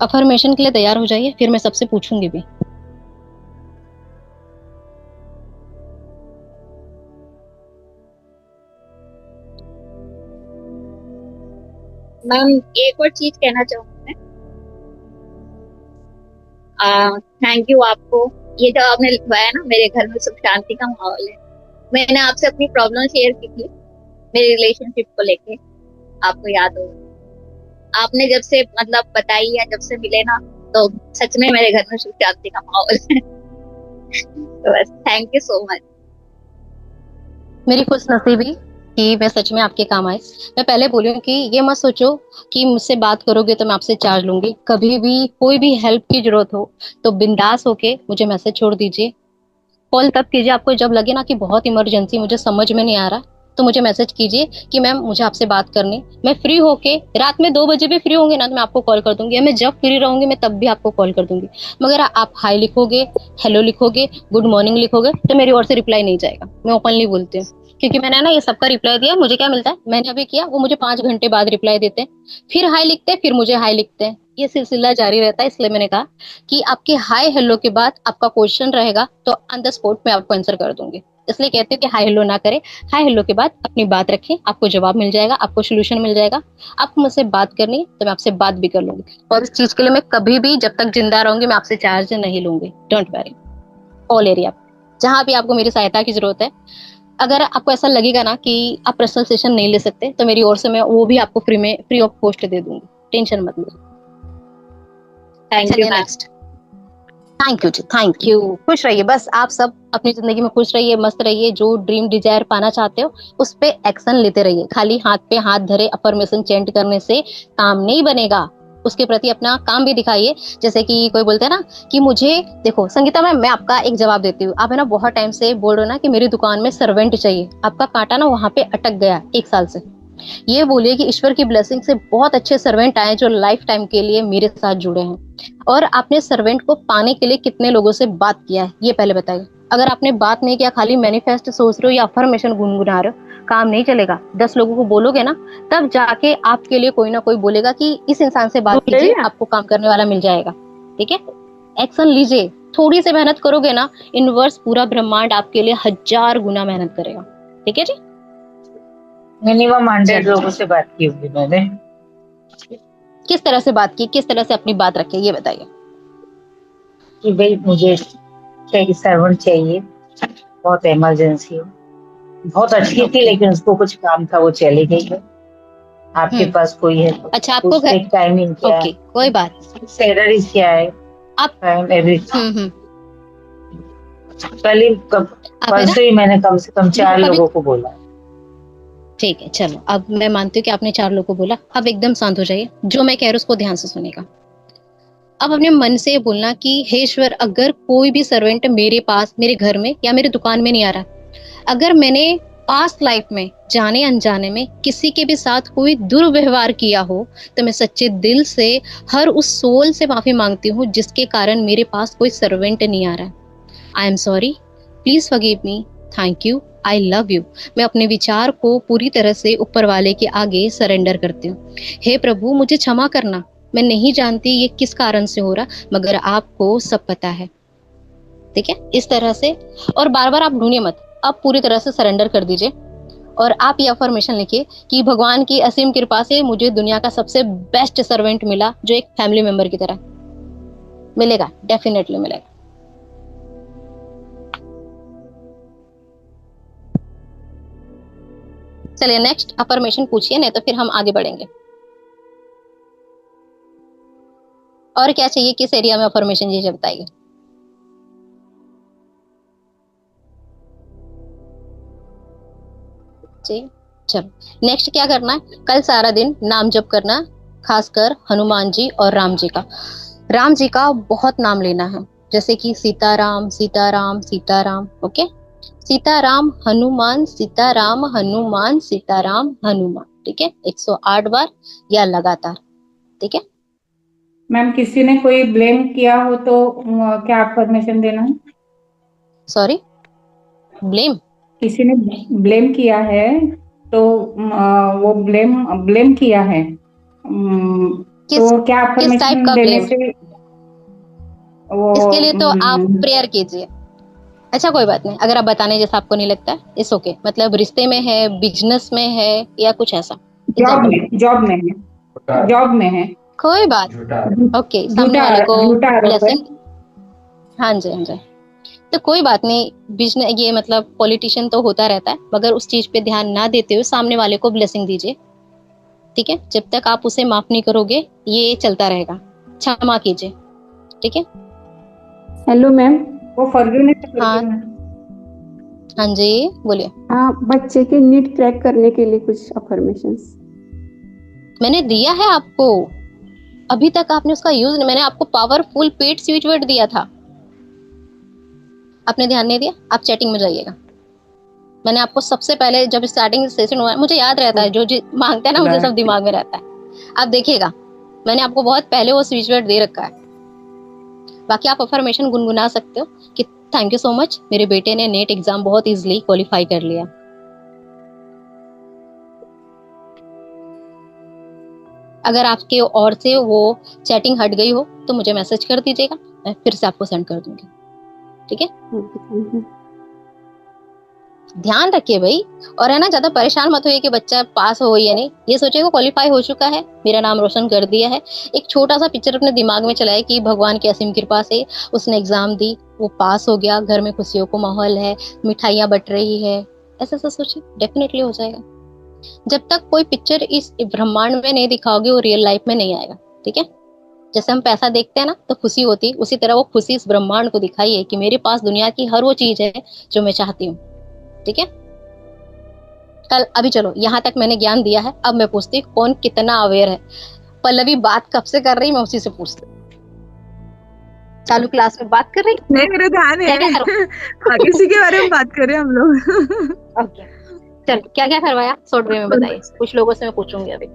अफर्मेशन के लिए तैयार हो जाइए, फिर मैं सबसे पूछूंगी भी। मैम एक और चीज कहना चाहूंगी मैं, थैंक यू आपको। ये जो आपने लिखवाया ना, मेरे घर में सुख शांति का माहौल है। मैंने आपसे अपनी प्रॉब्लम शेयर की थी मेरे रिलेशनशिप को लेके, आपको याद होगा। आपने जब से मतलब बताई या जब से मिले ना, तो सच में मेरे घर में सुख शांति का माहौल है। तो बस थैंक यू सो मच। मेरी खुशनसीबी कि मैं सच में आपके काम आए। मैं पहले बोली हूँ कि ये मत सोचो कि मुझसे बात करोगे तो मैं आपसे चार्ज लूंगी। कभी भी कोई भी हेल्प की जरूरत हो तो बिंदास होके मुझे मैसेज छोड़ दीजिए। कॉल तब कीजिए आपको जब लगे ना कि बहुत इमरजेंसी, मुझे समझ में नहीं आ रहा, तो मुझे मैसेज कीजिए कि मैम मुझे आपसे बात करनी। मैं फ्री होके रात में 2 बजे भी फ्री होंगे ना तो मैं आपको कॉल कर दूंगी, या मैं जब फ्री रहूंगी मैं तब भी आपको कॉल कर दूंगी। मगर आप हाई लिखोगे, हेलो लिखोगे, गुड मॉर्निंग लिखोगे तो मेरी ओर से रिप्लाई नहीं जाएगा। मैं ओपनली बोलती हूँ, क्योंकि मैंने ना ये सबका रिप्लाई दिया। मुझे क्या मिलता है, मैंने अभी किया, वो मुझे 5 घंटे बाद रिप्लाई देते हैं, फिर हाई लिखते हैं, फिर मुझे हाई लिखते हैं। ये सिलसिला जारी रहता है। इसलिए मैंने कहा कि आपके हाई हेलो के बाद आपका क्वेश्चन रहेगा तो ऑन द स्पॉट मैं आपको आंसर कर दूंगी। इसलिए कहती हूँ कि हाई हेलो ना करें, हाई हेलो के बाद अपनी बात रखें, आपको जवाब मिल जाएगा, आपको सोल्यूशन मिल जाएगा। आपको मुझसे बात करनी है तो मैं आपसे बात भी कर लूंगी, और इस चीज के लिए मैं कभी भी जब तक जिंदा रहूंगी मैं आपसे चार्ज नहीं लूंगी। Don't worry. ऑल एरिया जहां भी आपको मेरी सहायता की जरूरत है, अगर आपको ऐसा लगेगा ना कि आप पर्सनल सेशन नहीं ले सकते तो मेरी ओर से मैं वो भी आपको फ्री ऑफ कॉस्ट दे दूंगी। टेंशन मत लीजिए। Thank you. Next. Thank you ji, thank you. खुश रहिए, बस आप सब अपनी जिंदगी में खुश रहिए, मस्त रहिए। जो ड्रीम डिजायर पाना चाहते हो उस पे एक्शन लेते रहिए। खाली हाथ पे हाथ धरे अफर्मेशन चेंट करने से काम नहीं बनेगा, उसके प्रति अपना काम भी दिखाइए। जैसे कि कोई बोलते हैं ना कि मुझे देखो संगीता मैम, मैं आपका एक जवाब देती हूँ। आप है ना बहुत टाइम से बोल रहे हो ना कि मेरी दुकान में सर्वेंट चाहिए, आपका कांटा ना वहां पे अटक गया 1 साल से। ये बोलिए कि ईश्वर की ब्लेसिंग से बहुत अच्छे सर्वेंट आए जो लाइफ टाइम के लिए मेरे साथ जुड़े हैं। और आपने सर्वेंट को पाने के लिए कितने लोगों से बात किया है ये पहले बताइए। अगर आपने बात नहीं किया, खाली मैनिफेस्ट सोच रहे हो या अफर्मेशन गुनगुना रहे हो, काम नहीं चलेगा। 10 लोगों को बोलोगे ना, तब जाके आपके लिए कोई ना कोई बोलेगा कि इस इंसान से बात कीजिए, आपको काम करने वाला मिल जाएगा। ठीक है, एक्शन लीजिए। थोड़ी सी मेहनत करोगे ना, यूनिवर्स पूरा ब्रह्मांड आपके लिए 1000 गुना मेहनत करेगा। ठीक है जी। मिनिमम 100 लोगों से बात की होगी मैंने। किस तरह से बात की, किस तरह से अपनी बात रखी, ये बताइए। कि भाई मुझे चाहिए, सर्वेंट चाहिए, बहुत इमरजेंसी हो। बहुत अच्छी थी लेकिन उसको कुछ काम था, वो चली गई है। आपके पास कोई है तो अच्छा, आपको टाइमिंग क्या है, कोई बात, सैलरी क्या है, आप परसों ही मैंने कम से कम 4 लोगों को बोला। ठीक है, चलो अब मैं मानती हूँ कि आपने 4 लोगों को बोला। अब एकदम शांत हो जाइए, जो मैं कह रही हूँ उसको ध्यान से सुनेगा। अब अपने मन से बोलना कि हे ईश्वर, अगर कोई भी सर्वेंट मेरे पास, मेरे घर में या मेरे दुकान में नहीं आ रहा, अगर मैंने पास्ट लाइफ में जाने अनजाने में किसी के भी साथ कोई दुर्व्यवहार किया हो, तो मैं सच्चे दिल से हर उस सोल से माफी मांगती हूँ जिसके कारण मेरे पास कोई सर्वेंट नहीं आ रहा है। I am sorry, please forgive me, thank you, I love you. मैं अपने विचार को पूरी तरह से ऊपर वाले के आगे सरेंडर करती हूँ। हे प्रभु, मुझे क्षमा करना, मैं नहीं जानती ये किस कारण से हो रहा, मगर आपको सब पता है। ठीक है, इस तरह से। और बार बार आप ढूंढिए मत, आप पूरी तरह से सरेंडर कर दीजिए। और आप ये अफर्मेशन लिखिए कि भगवान की असीम कृपा से मुझे दुनिया का सबसे बेस्ट सर्वेंट मिला, जो एक फैमिली मेंबर की तरह मिलेगा, डेफिनेटली मिलेगा। चलिए नेक्स्ट अफर्मेशन पूछिए, नहीं तो फिर हम आगे बढ़ेंगे। और क्या चाहिए, किस एरिया में अफर्मेशन चाहिए बताइए। जी चलो, नेक्स्ट क्या करना है, कल सारा दिन नाम जप करना, खासकर हनुमान जी और राम जी का। राम जी का बहुत नाम लेना है, जैसे कि सीताराम सीताराम सीताराम। ओके, सीताराम हनुमान सीताराम हनुमान सीताराम हनुमान। ठीक है, 108 बार या लगातार। ठीक है मैम, किसी ने कोई ब्लेम किया हो तो क्या आप परमिशन देना है? Sorry, blame? किसी ने ब्लेम किया है तो वो ब्लेम किया है, तो क्या आप किस टाइप का देने ब्लेम? से वो इसके लिए तो आप प्रेयर कीजिए। अच्छा कोई बात नहीं, अगर आप बताने जैसा आपको नहीं लगता, इट्स ओके। मतलब रिश्ते में है, बिजनेस में है, या कुछ ऐसा? जॉब में है। कोई बात, ओके, सामने वाले को ब्लेसिंग। हाँ जी, हाँ जी, तो कोई बात नहीं। बिजनेस, ये मतलब पॉलिटिशियन तो होता रहता है, मगर उस चीज पे ध्यान ना देते हुए सामने वाले को ब्लेसिंग दीजिए। ठीक है, जब तक आप उसे माफ नहीं करोगे ये चलता रहेगा। क्षमा कीजिए। ठीक है। हेलो मैम, वो फॉरगिवनेस। हाँ हाँ जी, बोलिए। हाँ, बच्चे के नीट क्रैक करने के लिए कुछ अफर्मेशंस मैंने दिया है आपको, अभी तक आपने उसका यूज नहीं। मैंने आपको पावरफुल पेट स्विच वर्ड दिया था, आपने ध्यान नहीं दिया। आप चैटिंग में जाइएगा, मैंने आपको सबसे पहले जब स्टार्टिंग सेशन हुआ, मुझे याद रहता है जो मांगता है ना, मुझे सब दिमाग में रहता है। आप देखिएगा, मैंने आपको बहुत पहले वो स्विच वर्ड दे रखा है। बाकी आप अफर्मेशन गुनगुना सकते हो कि थैंक यू सो मच, मेरे बेटे ने नेट एग्जाम बहुत इजीली क्वालिफाई कर लिया। अगर आपके और से वो चैटिंग हट गई हो तो मुझे मैसेज कर दीजिएगा, मैं फिर से आपको सेंड कर दूंगी। ठीक है, ध्यान रखिए भाई। और है ना, ज्यादा परेशान मत होइए कि बच्चा पास हो या नहीं, ये सोचिए वो क्वालिफाई हो चुका है, मेरा नाम रोशन कर दिया है। एक छोटा सा पिक्चर अपने दिमाग में चलाए कि भगवान की असीम कृपा से उसने एग्जाम दी, वो पास हो गया, घर में खुशियों को माहौल है, मिठाइयाँ बट रही है, ऐसा ऐसा सोचिए, डेफिनेटली हो जाएगा। जब तक कोई पिक्चर इस ब्रह्मांड में नहीं दिखाओगे वो रियल लाइफ में नहीं आएगा। ठीक है, जैसे हम पैसा देखते हैं ना तो खुशी होती, उसी तरह वो खुशी इस ब्रह्मांड को दिखाइए कि मेरे पास दुनिया की हर वो चीज है जो मैं चाहती हूँ। ठीक है, कल अभी चलो यहाँ तक मैंने ज्ञान दिया है, अब मैं पूछती हूँ कौन कितना अवेयर है। पल्लवी बात कब से कर रही, मैं उसी से पूछती हूँ। चालू क्लास में बात कर रही? नहीं, मेरा ध्यान है आगे इसी के बारे में बात कर रहे हैं हम लोग। ओके, चलो क्या क्या करवाया शॉर्ट वे में बताइए, कुछ लोगों से मैं पूछूंगी अभी।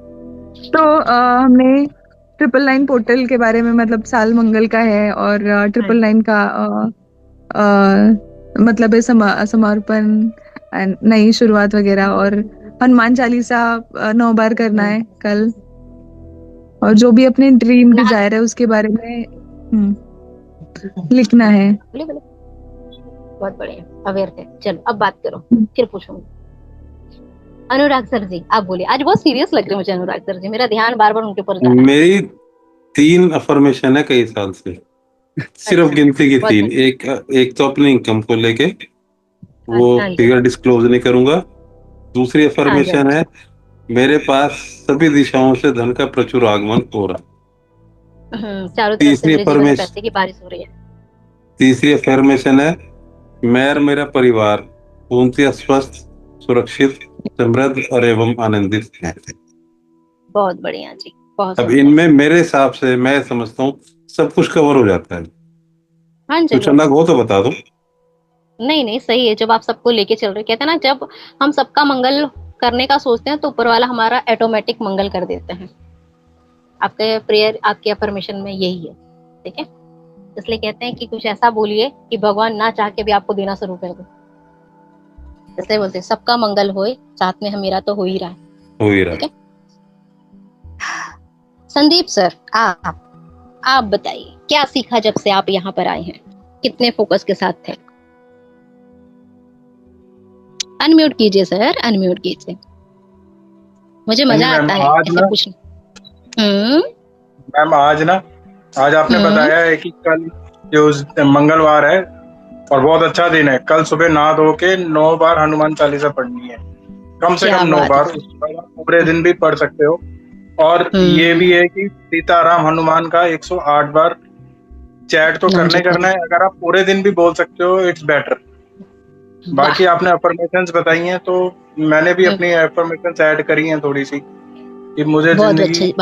तो हमने 999 पोर्टल के बारे में, मतलब साल मंगल का है, और 999 का मतलब है समर्पण, नई शुरुआत वगैरह, और हनुमान चालीसा 9 बार करना है कल, और जो भी अपने ड्रीम डिजायर है उसके बारे में लिखना है। बहुत बढ़िया, अवेयर थे। चलो अब बात करो, फिर पूछूंगी। अनुराग सर जी आप बोलिए, आज बहुत सीरियस लग रहे हैं मुझे अनुराग सर जी, मेरा ध्यान बार बार उनके ऊपर जा रहा है। मेरी 3 अफर्मेशन है कई साल से, सिर्फ गिनती की 3। एक तो अपनी इनकम को लेके, वो फिगर डिस्क्लोज नहीं करूंगा। दूसरी अफर्मेशन है मेरे पास सभी दिशाओं से धन का प्रचुर आगमन हो रहा। तीसरी पैसे की बारिश हो रही है। तीसरी अफर्मेशन है मैं और मेरा परिवार पूर्णतः स्वस्थ, सुरक्षित समृद्ध और एवं आनंदित हैं। बहुत बढ़िया जी, बहुत अब सुंदर। इनमें मेरे हिसाब से मैं समझता हूँ सब कुछ कवर हो जाता है। हाँ जी, कुछ अलग हो तो बता दो। नहीं नहीं, सही है। जब आप सबको लेके चल रहे, कहते हैं ना, जब हम सबका मंगल करने का सोचते हैं तो ऊपर वाला हमारा ऑटोमेटिक मंगल कर देते हैं। आपके प्रेयर, आपके अफर्मेशन में यही है, ठीक है। इसलिए कहते हैं कि कुछ ऐसा बोलिए कि भगवान ना चाह के भी आपको देना शुरू कर दे। जैसे बोलते हैं, सबका मंगल होए, साथ में मेरा तो हो ही रहा है, हो ही रहा ठीक है। संदीप सर, आप बताइए क्या सीखा जब से आप यहाँ पर आए हैं? कितने फोकस के साथ थे? अनम्यूट कीजिए सर, अनम्यूट कीजिए। मुझे मजा आता है ऐसे पूछने। मैम आज आपने बताया है कि कल जो मंगलवार है और बहुत अच्छा दिन है, कल सुबह नहा धो के 9 बार हनुमान चालीसा पढ़नी है, कम से कम 9 बार। उसके बाद आप पूरे दिन भी पढ़ सकते हो। और ये भी है कि सीताराम हनुमान का 108 बार चैट तो करना है। अगर आप पूरे दिन भी बोल सकते हो, इट्स बेटर। बाकी आपने अफर्मेशंस बताई हैं, तो मैंने भी अपनी अफर्मेशंस ऐड करी हैं थोड़ी सी, कि मुझे जिंदगी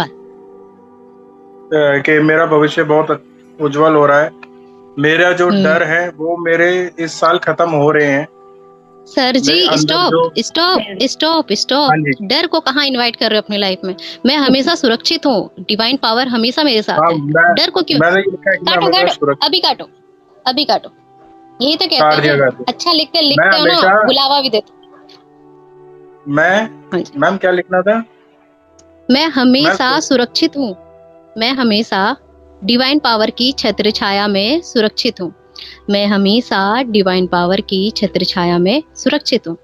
कि मेरा भविष्य बहुत उज्जवल हो रहा है। मेरा जो डर है वो मेरे इस साल खत्म हो रहे हैं। सर जी स्टॉप। डर को कहाँ इनवाइट कर रहे हो अपनी लाइफ में? मैं हमेशा सुरक्षित हूँ, डिवाइन पावर हमेशा मेरे साथ है। डर को क्यों? काटो, अभी काटो। यही तो कहते हैं, अच्छा लिखते हो ना, बुलावा भी देते। मैम क्या लिखना था? मैं हमेशा सुरक्षित हूँ, मैं हमेशा डिवाइन पावर की छत्र छाया में सुरक्षित हूँ, मैं हमेशा डिवाइन पावर की छत्र छाया में सुरक्षित हूँ।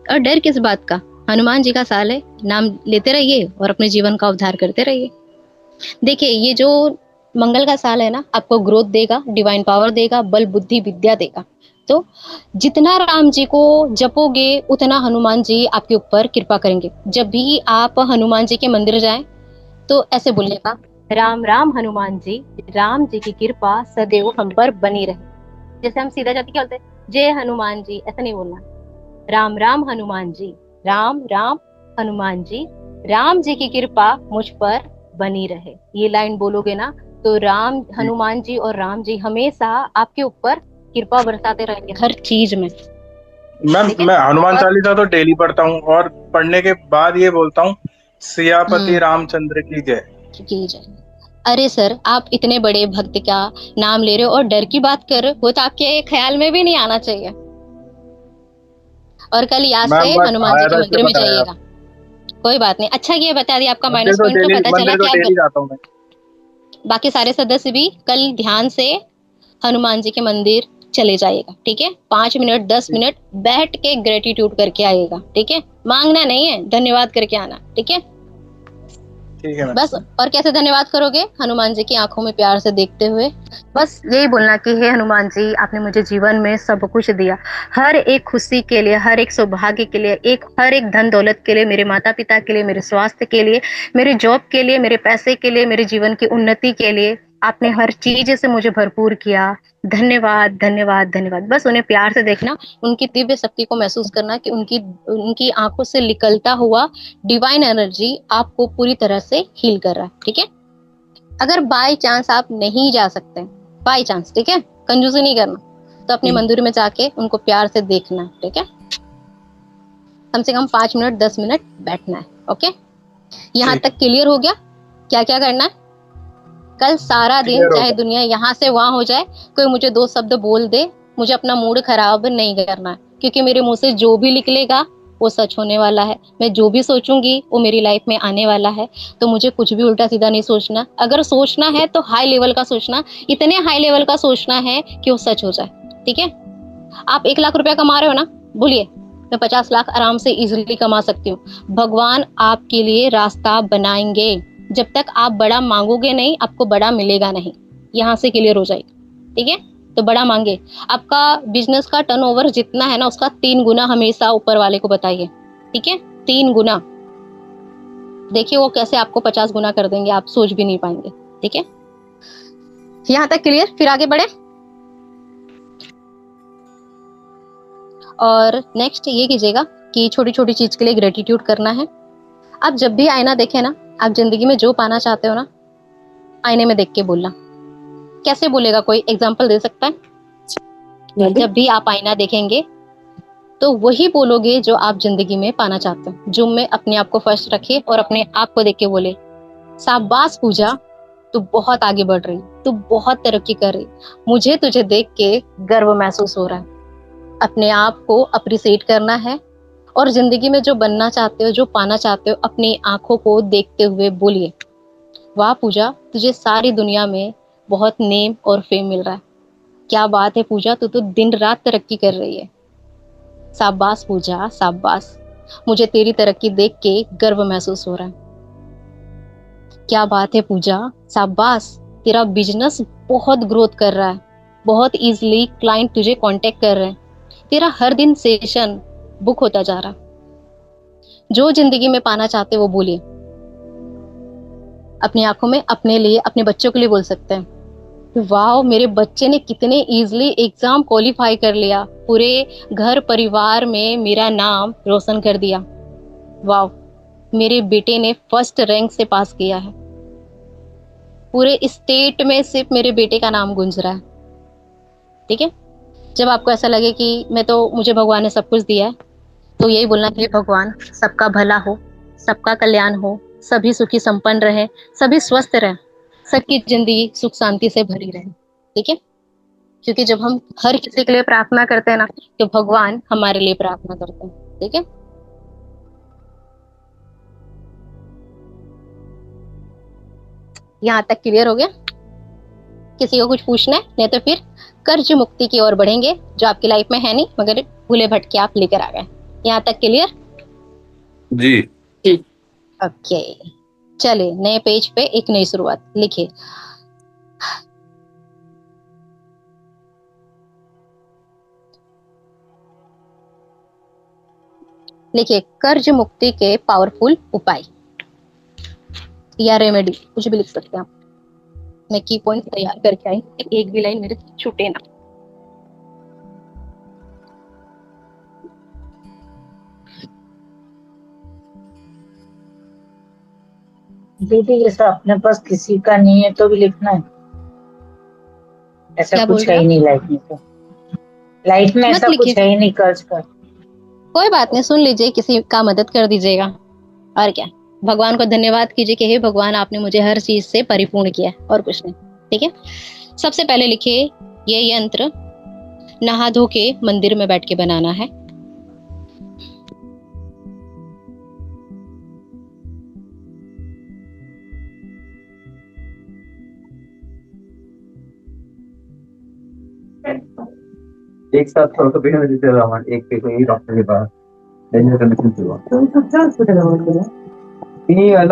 और डर किस बात का? हनुमान जी का साल है, नाम लेते रहिए और अपने जीवन का उद्धार करते रहिए। देखिए, ये जो मंगल का साल है ना, आपको ग्रोथ देगा, डिवाइन पावर देगा, बल बुद्धि विद्या देगा। तो जितना राम जी को जपोगे उतना हनुमान जी आपके ऊपर कृपा करेंगे। जब भी आप हनुमान जी के मंदिर जाएं तो ऐसे बोलिएगा, राम राम हनुमान जी, राम जी की कृपा सदैव हम पर बनी रहे। जैसे हम सीधा जाते क्या बोलते हैं, जय हनुमान जी, ऐसा नहीं बोलना। राम राम हनुमान जी, राम राम हनुमान जी, राम जी की कृपा मुझ पर बनी रहे। ये लाइन बोलोगे ना तो राम, हनुमान जी और राम जी हमेशा आपके ऊपर कृपा बरसाते रहेंगे हर चीज में। मैं हनुमान चालीसा तो डेली पढ़ता हूँ, और पढ़ने के बाद ये बोलता हूँ, सियापति रामचंद्र की जय। अरे सर, आप इतने बड़े भक्त का नाम ले रहे हो और डर की बात कर रहे हो, वो तो आपके ख्याल में भी नहीं आना चाहिए। और कल याद से हनुमान जी के मंदिर में जाइएगा। कोई बात नहीं, अच्छा ये बता दिया, आपका माइनस पॉइंट तो पता चला क्या? बाकी सारे सदस्य भी कल ध्यान से हनुमान जी के मंदिर चले जाइएगा, ठीक है। 5 मिनट 10 मिनट बैठ के ग्रेटिट्यूड करके आइएगा, ठीक है। मांगना नहीं है, धन्यवाद करके आना, ठीक है। बस, और कैसे धन्यवाद करोगे? हनुमान जी की आंखों में प्यार से देखते हुए बस यही बोलना कि हे हनुमान जी, आपने मुझे जीवन में सब कुछ दिया, हर एक खुशी के लिए, हर एक सौभाग्य के लिए, हर एक धन दौलत के लिए, मेरे माता पिता के लिए, मेरे स्वास्थ्य के लिए, मेरे जॉब के लिए, मेरे पैसे के लिए, मेरे जीवन की उन्नति के लिए आपने हर चीज से मुझे भरपूर किया। धन्यवाद धन्यवाद धन्यवाद। बस उन्हें प्यार से देखना, उनकी दिव्य शक्ति को महसूस करना कि उनकी आंखों से निकलता हुआ डिवाइन एनर्जी आपको पूरी तरह से हील कर रहा है, ठीक है। अगर बाय चांस आप नहीं जा सकते, बाय चांस, ठीक है, कंजूसी नहीं करना, तो अपने मंदिर में जाके उनको प्यार से देखना, ठीक है। कम से कम 5 मिनट 10 मिनट बैठना है, ओके। यहाँ तक क्लियर हो गया क्या क्या करना है? कल सारा दिन चाहे दुनिया यहाँ से वहां हो जाए, कोई मुझे 2 शब्द बोल दे, मुझे अपना मूड खराब नहीं करना है, क्योंकि मेरे मुंह से जो भी निकलेगा वो सच होने वाला है। मैं जो भी सोचूंगी वो मेरी लाइफ में आने वाला है। तो मुझे कुछ भी उल्टा सीधा नहीं सोचना। अगर सोचना है तो हाई लेवल का सोचना, इतने हाई लेवल का सोचना है कि वो सच हो जाए, ठीक है। आप 1 लाख रुपया कमा रहे हो ना, बोलिए मैं 50 लाख आराम से इजिली कमा सकती हूँ। भगवान आपके लिए रास्ता बनाएंगे। जब तक आप बड़ा मांगोगे नहीं, आपको बड़ा मिलेगा नहीं। यहाँ से क्लियर हो जाएगा, ठीक है। तो बड़ा मांगे। आपका बिजनेस का टर्नओवर जितना है ना, उसका 3 गुना हमेशा ऊपर वाले को बताइए, ठीक है। 3 गुना। देखिए वो कैसे आपको 50 गुना कर देंगे, आप सोच भी नहीं पाएंगे, ठीक है। यहाँ तक क्लियर? फिर आगे बढ़े। और नेक्स्ट ये कीजिएगा कि छोटी छोटी चीज के लिए ग्रेटिट्यूड करना है। आप जब भी आईना देखें ना, आप जिंदगी में जो पाना चाहते हो ना, आईने में देख के बोलना। कैसे बोलेगा, कोई एग्जाम्पल दे सकता है? जब भी आप आईना देखेंगे तो वही बोलोगे जो आप जिंदगी में पाना चाहते हो। जो में अपने आप को फर्स्ट रखे और अपने आप को देख के बोले, शाबाश पूजा, तू बहुत आगे बढ़ रही, तू बहुत तरक्की कर रही, मुझे तुझे देख के गर्व महसूस हो रहा है। अपने आप को अप्रिशिएट करना है और जिंदगी में जो बनना चाहते हो, जो पाना चाहते हो, अपनी आंखों को देखते हुए बोलिए, वाह पूजा, तुझे सारी दुनिया में बहुत नेम और फेम मिल रहा है। क्या बात है पूजा, तू तो दिन रात तरक्की कर रही है। शाबाश पूजा, शाबाश, मुझे तेरी तरक्की देख के गर्व महसूस हो रहा है। क्या बात है पूजा, शाबाश, तेरा बिजनेस बहुत ग्रोथ कर रहा है, बहुत इजीली क्लाइंट तुझे कांटेक्ट कर रहे हैं, तेरा हर दिन सेशन बुक होता जा रहा है। जो जिंदगी में पाना चाहते वो बोलिए। अपनी आंखों में अपने लिए, अपने बच्चों के लिए बोल सकते हैं, वाह मेरे बच्चे ने कितने इजीली एग्जाम क्वालिफाई कर लिया, पूरे घर परिवार में मेरा नाम रोशन कर दिया। वाह, मेरे बेटे ने फर्स्ट रैंक से पास किया है, पूरे स्टेट में सिर्फ मेरे बेटे का नाम गूंज रहा है। ठीक है, जब आपको ऐसा लगे कि मुझे भगवान ने सब कुछ दिया है, तो यही बोलना कि भगवान सबका भला हो, सबका कल्याण हो, सभी सुखी संपन्न रहे, सभी स्वस्थ रहे, सबकी जिंदगी सुख शांति से भरी रहे। ठीक है, क्योंकि जब हम हर किसी के लिए प्रार्थना करते हैं ना, तो भगवान हमारे लिए प्रार्थना करते हैं। ठीक है, यहाँ तक क्लियर हो गया? किसी को कुछ पूछना है? नहीं तो फिर कर्ज मुक्ति की ओर बढ़ेंगे, जो आपकी लाइफ में है नहीं, मगर भूले भटके आप लेकर आ गए। यहाँ तक क्लियर? जी। ओके, चलिए नए पेज पे एक नई शुरुआत लिखिए। लिखिए, कर्ज मुक्ति के पावरफुल उपाय या रेमेडी, कुछ भी लिख सकते हैं आप। मैं की पॉइंट तैयार करके आई, एक भी लाइन मेरे से छूटे ना। दीदी जैसा अपने पास किसी का नहीं है तो भी लिखना है, ऐसा कुछ है ही नहीं लाइफ में। तो लाइफ में ऐसा कुछ है ही नहीं कर्ज का। कोई बात नहीं, सुन लीजिए, किसी का मदद कर दीजिएगा और क्या। भगवान को धन्यवाद कीजिए कि हे भगवान, आपने मुझे हर चीज से परिपूर्ण किया, और कुछ नहीं। ठीक है, सबसे पहले लिखिए, ये यंत्र नहा धो के मंदिर में बैठ के बनाना है। एक साथ थोड़ा सा बिना देते रहा एक पे कोई डॉक्टर के पास डेंजर कंडीशन हुआ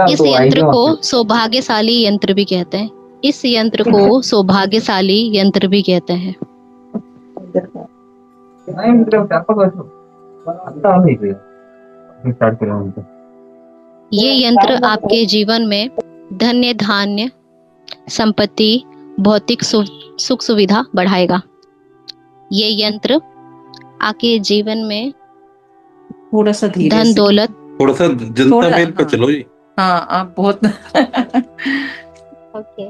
इस यंत्र को सौभाग्यशाली यंत्र भी कहते हैं। इस यंत्र को सौभाग्यशाली यंत्र भी कहते हैं। ये यंत्र आपके जीवन में धन्य धान्य संपत्ति भौतिक सुख सुविधा बढ़ाएगा। ये यंत्र आपके जीवन में थोड़ा सा धीरे धन दौलत, थोड़ा सा जनता मेल पे चलो जी। हाँ आप बहुत ओके,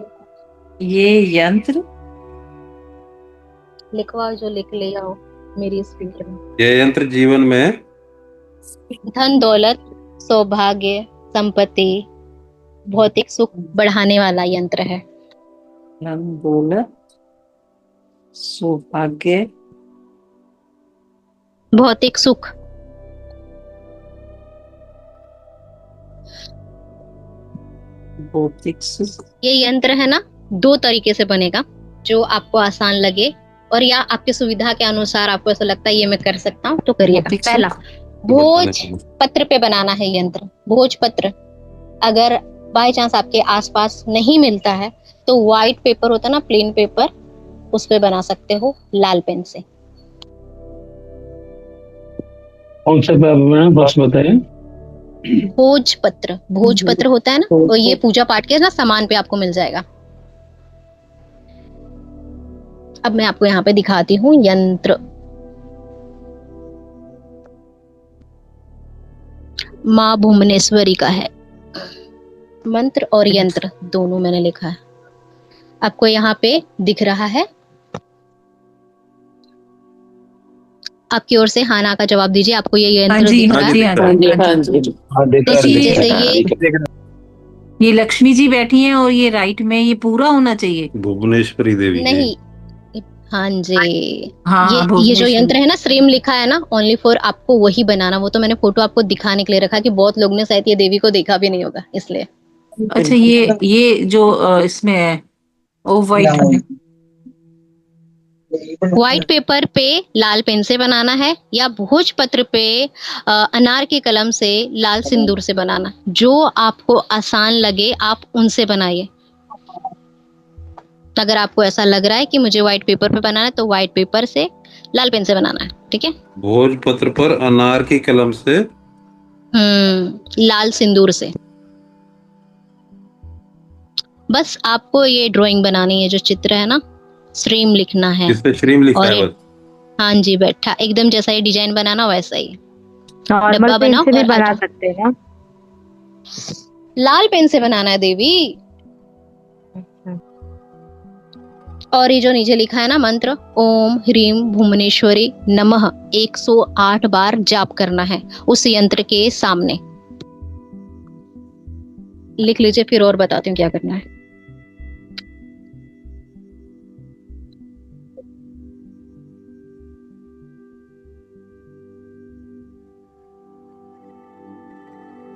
ये यंत्र लिखवाओ, जो लिख ले आओ मेरी स्पीड में। ये यंत्र जीवन में धन दौलत सौभाग्य संपत्ति भौतिक सुख बढ़ाने वाला यंत्र है। धन दौलत सौभाग्य भौतिक सुख। भौतिक सुख। ये यंत्र है ना, दो तरीके से बनेगा, जो आपको आसान लगे और या आपकी सुविधा के अनुसार आपको ऐसा लगता है ये मैं कर सकता हूँ तो करिएगा। पहला, भोज पत्र पे बनाना है यंत्र। भोज पत्र अगर बाय चांस आपके आसपास नहीं मिलता है तो व्हाइट पेपर होता है ना, प्लेन पेपर, उस पे बना सकते हो लाल पेन से। कौन सा पेपर बस बताइए। भोजपत्र, भोजपत्र होता है ना, तो ये पूजा पाठ के ना सामान पे आपको मिल जाएगा। अब मैं आपको यहाँ पे दिखाती हूँ यंत्र। माँ भुवनेश्वरी का है। मंत्र और यंत्र दोनों मैंने लिखा है, आपको यहाँ पे दिख रहा है। आपकी ओर से हाँ ना का जवाब दीजिए, आपको ये यंत्र दिख रहा है? तो जैसे ये लक्ष्मी जी बैठी हैं और ये राइट में ये पूरा होना चाहिए। भुवनेश्वरी देवी नहीं, हाँ जी, हाँ, ये जो भुवनेश्वरी। यंत्र है ना, श्रीम लिखा है ना, ओनली फॉर आपको वही बनाना। वो तो मैंने फोटो आपको दिखाने के लिए रखा कि बहुत लोग ने शायद ये देवी को देखा भी नहीं होगा, इसलिए। अच्छा, ये जो इसमें है ओ वाइट व्हाइट पेपर पे लाल पेन से बनाना है या भोजपत्र पे अनार की कलम से लाल सिंदूर से बनाना, जो आपको आसान लगे आप उनसे बनाइए। अगर आपको ऐसा लग रहा है कि मुझे व्हाइट पेपर पे बनाना है तो व्हाइट पेपर से लाल पेन से बनाना है, ठीक है। भोजपत्र पर अनार की कलम से लाल सिंदूर से। बस आपको ये ड्राइंग बनानी है, जो चित्र है ना, श्रीम लिखना है। इस पे श्रीम लिखा है बस। हाँ जी, बैठा एकदम जैसा ये डिजाइन बनाना वैसा ही। नॉर्मल पेन से भी बना सकते हैं ना? लाल पेन से बनाना है देवी। और ये जो नीचे लिखा है ना मंत्र, ओम ह्रीम भुवनेश्वरी नमः, 108 बार जाप करना है उस यंत्र के सामने। लिख लीजिए, फिर और बताती हूँ क्या करना है।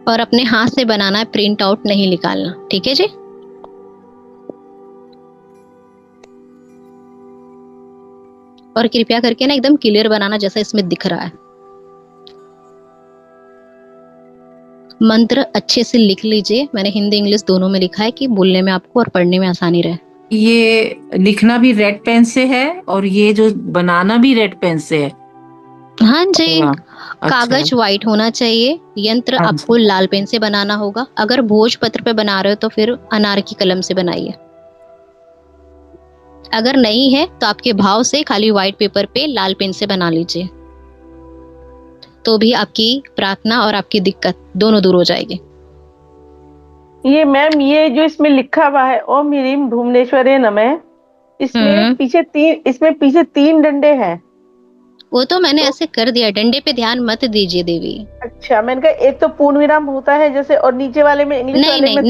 और अपने हाथ से बनाना है, प्रिंट आउट नहीं निकालना, ठीक है जी। और कृपया करके ना एकदम क्लियर बनाना जैसा इसमें दिख रहा है। मंत्र अच्छे से लिख लीजिए, मैंने हिंदी इंग्लिश दोनों में लिखा है कि बोलने में आपको और पढ़ने में आसानी रहे। ये लिखना भी रेड पेन से है और ये जो बनाना भी रेड पेन से है। हाँ जी, कागज व्हाइट होना चाहिए, यंत्र आपको लाल पेन से बनाना होगा। अगर भोजपत्र पे बना रहे हो तो फिर अनार की कलम से बनाइए। अगर नहीं है तो आपके भाव से खाली व्हाइट पेपर पे लाल पेन से बना लीजिए, तो भी आपकी प्रार्थना और आपकी दिक्कत दोनों दूर हो जाएगी। ये मैम, ये जो इसमें लिखा हुआ है ओम ह्रीम भुवनेश्वरी नमः, इसमें पीछे तीन डंडे हैं। वो तो मैंने ऐसे कर दिया, डंडे पे ध्यान मत दीजिए देवी। अच्छा, मैंने कहा एक तो पूर्ण विराम होता है जैसे, और नीचे वाले में इंग्लिश वाले में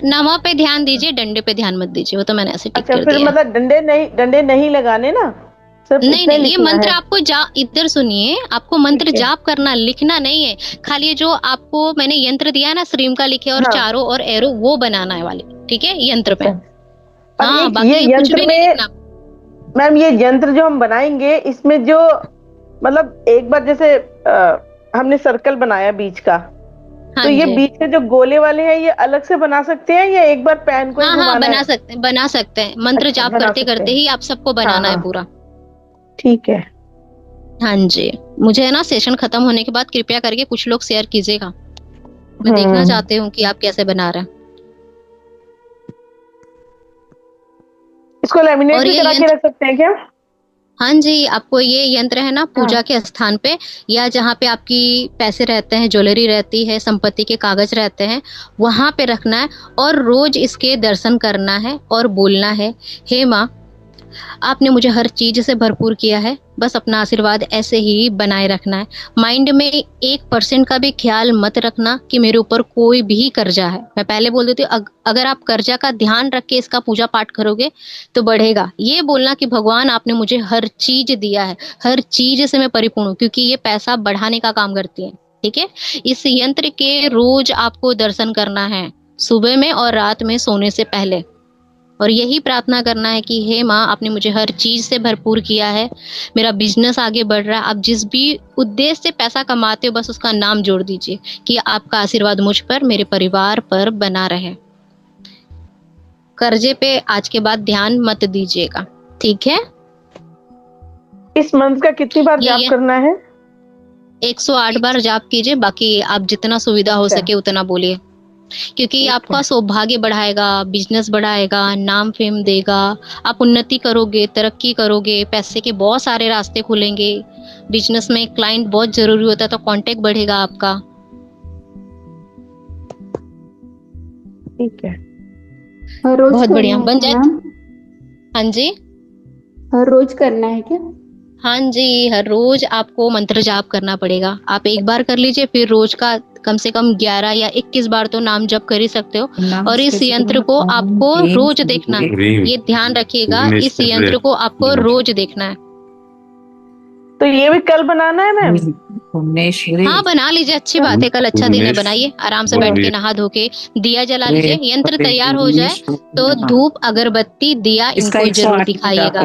नमः पे ध्यान दीजिए, डंडे पे ध्यान मत दीजिए। वो तो मैंने ऐसे टिक कर फिर दिया। मतलब डंडे नहीं लगाने ना, सिर्फ नहीं, ये मंत्र आपको इधर सुनिए, आपको मंत्र जाप करना, लिखना नहीं है। खाली जो आपको मैंने यंत्र दिया है ना, श्रीम का लिखे और चारों और एरो, वो बनाना है वाले, ठीक है, यंत्र पे। हाँ, बाकी कुछ भी नहीं लिखना। मैम, ये यंत्र जो हम बनाएंगे, इसमें जो मतलब एक बार जैसे हमने सर्कल बनाया बीच का, तो ये बीच के जो गोले वाले हैं ये अलग से बना सकते हैं या एक बार पैन को घुमाना है? बना सकते हैं। मंत्र जाप करते करते ही आप सबको बनाना है पूरा। ठीक है। हाँ जी, मुझे है ना सेशन खत्म होने के बाद कृपया करके कुछ लोग शेयर कीजिएगा, मैं देखना चाहती हूँ कि आप कैसे बना रहे हैं। इसको लैमिनेट भी करा के रख सकते हैं क्या? हाँ जी, आपको ये यंत्र है ना पूजा के स्थान पे या जहाँ पे आपकी पैसे रहते हैं, ज्वेलरी रहती है, संपत्ति के कागज रहते हैं, वहां पे रखना है और रोज इसके दर्शन करना है और बोलना है, हे माँ आपने मुझे हर चीज से भरपूर किया है, बस अपना आशीर्वाद ऐसे ही बनाए रखना है। माइंड में 1% का भी ख्याल मत रखना कि मेरे ऊपर कोई भी कर्जा है। मैं पहले बोल देती हूँ, अगर आप कर्जा का ध्यान रख के इसका पूजा पाठ करोगे तो बढ़ेगा। ये बोलना कि भगवान आपने मुझे हर चीज दिया है, हर चीज से मैं परिपूर्ण हूँ, क्योंकि ये पैसा बढ़ाने का काम करती है, ठीक है। इस यंत्र के रोज आपको दर्शन करना है, सुबह में और रात में सोने से पहले, और यही प्रार्थना करना है कि हे माँ आपने मुझे हर चीज से भरपूर किया है, मेरा बिजनेस आगे बढ़ रहा है। आप जिस भी उद्देश्य से पैसा कमाते हो बस उसका नाम जोड़ दीजिए कि आपका आशीर्वाद मुझ पर, मेरे परिवार पर बना रहे। कर्जे पे आज के बाद ध्यान मत दीजिएगा, ठीक है। इस मंत्र का कितनी बार जाप करना है? 108 बार जाप कीजिए, बाकी आप जितना सुविधा हो सके उतना बोलिए, क्योंकि आपका सौभाग्य बढ़ाएगा, बिजनेस बढ़ाएगा, नाम फेम देगा, आप उन्नति करोगे, तरक्की करोगे, पैसे के बहुत सारे रास्ते खुलेंगे। बिजनेस में क्लाइंट बहुत जरूरी होता है तो कांटेक्ट बढ़ेगा आपका। ठीक है, हर रोज बहुत बढ़िया, करना बन है जाए। क्या मैम? हाँ जी, हर रोज करना है क्या? हाँ जी, हर रोज आपको मंत्र जाप करना पड़ेगा। आप एक बार कर लीजिए, फिर रोज का कम से कम 11 या 21 बार तो नाम जप कर ही सकते हो। और इस यंत्र को आपको रोज देखना है, ये ध्यान रखिएगा, इस यंत्र को आपको रोज देखना है। तो ये भी कल बनाना है मैम? हाँ, बना लीजिए, अच्छी बात है, कल अच्छा दिन है, बनाइए आराम से बैठ के, नहा धो के दिया जला लीजिए। यंत्र तैयार हो जाए तो धूप, अगरबत्ती, दिया इनको जरूर दिखाइएगा।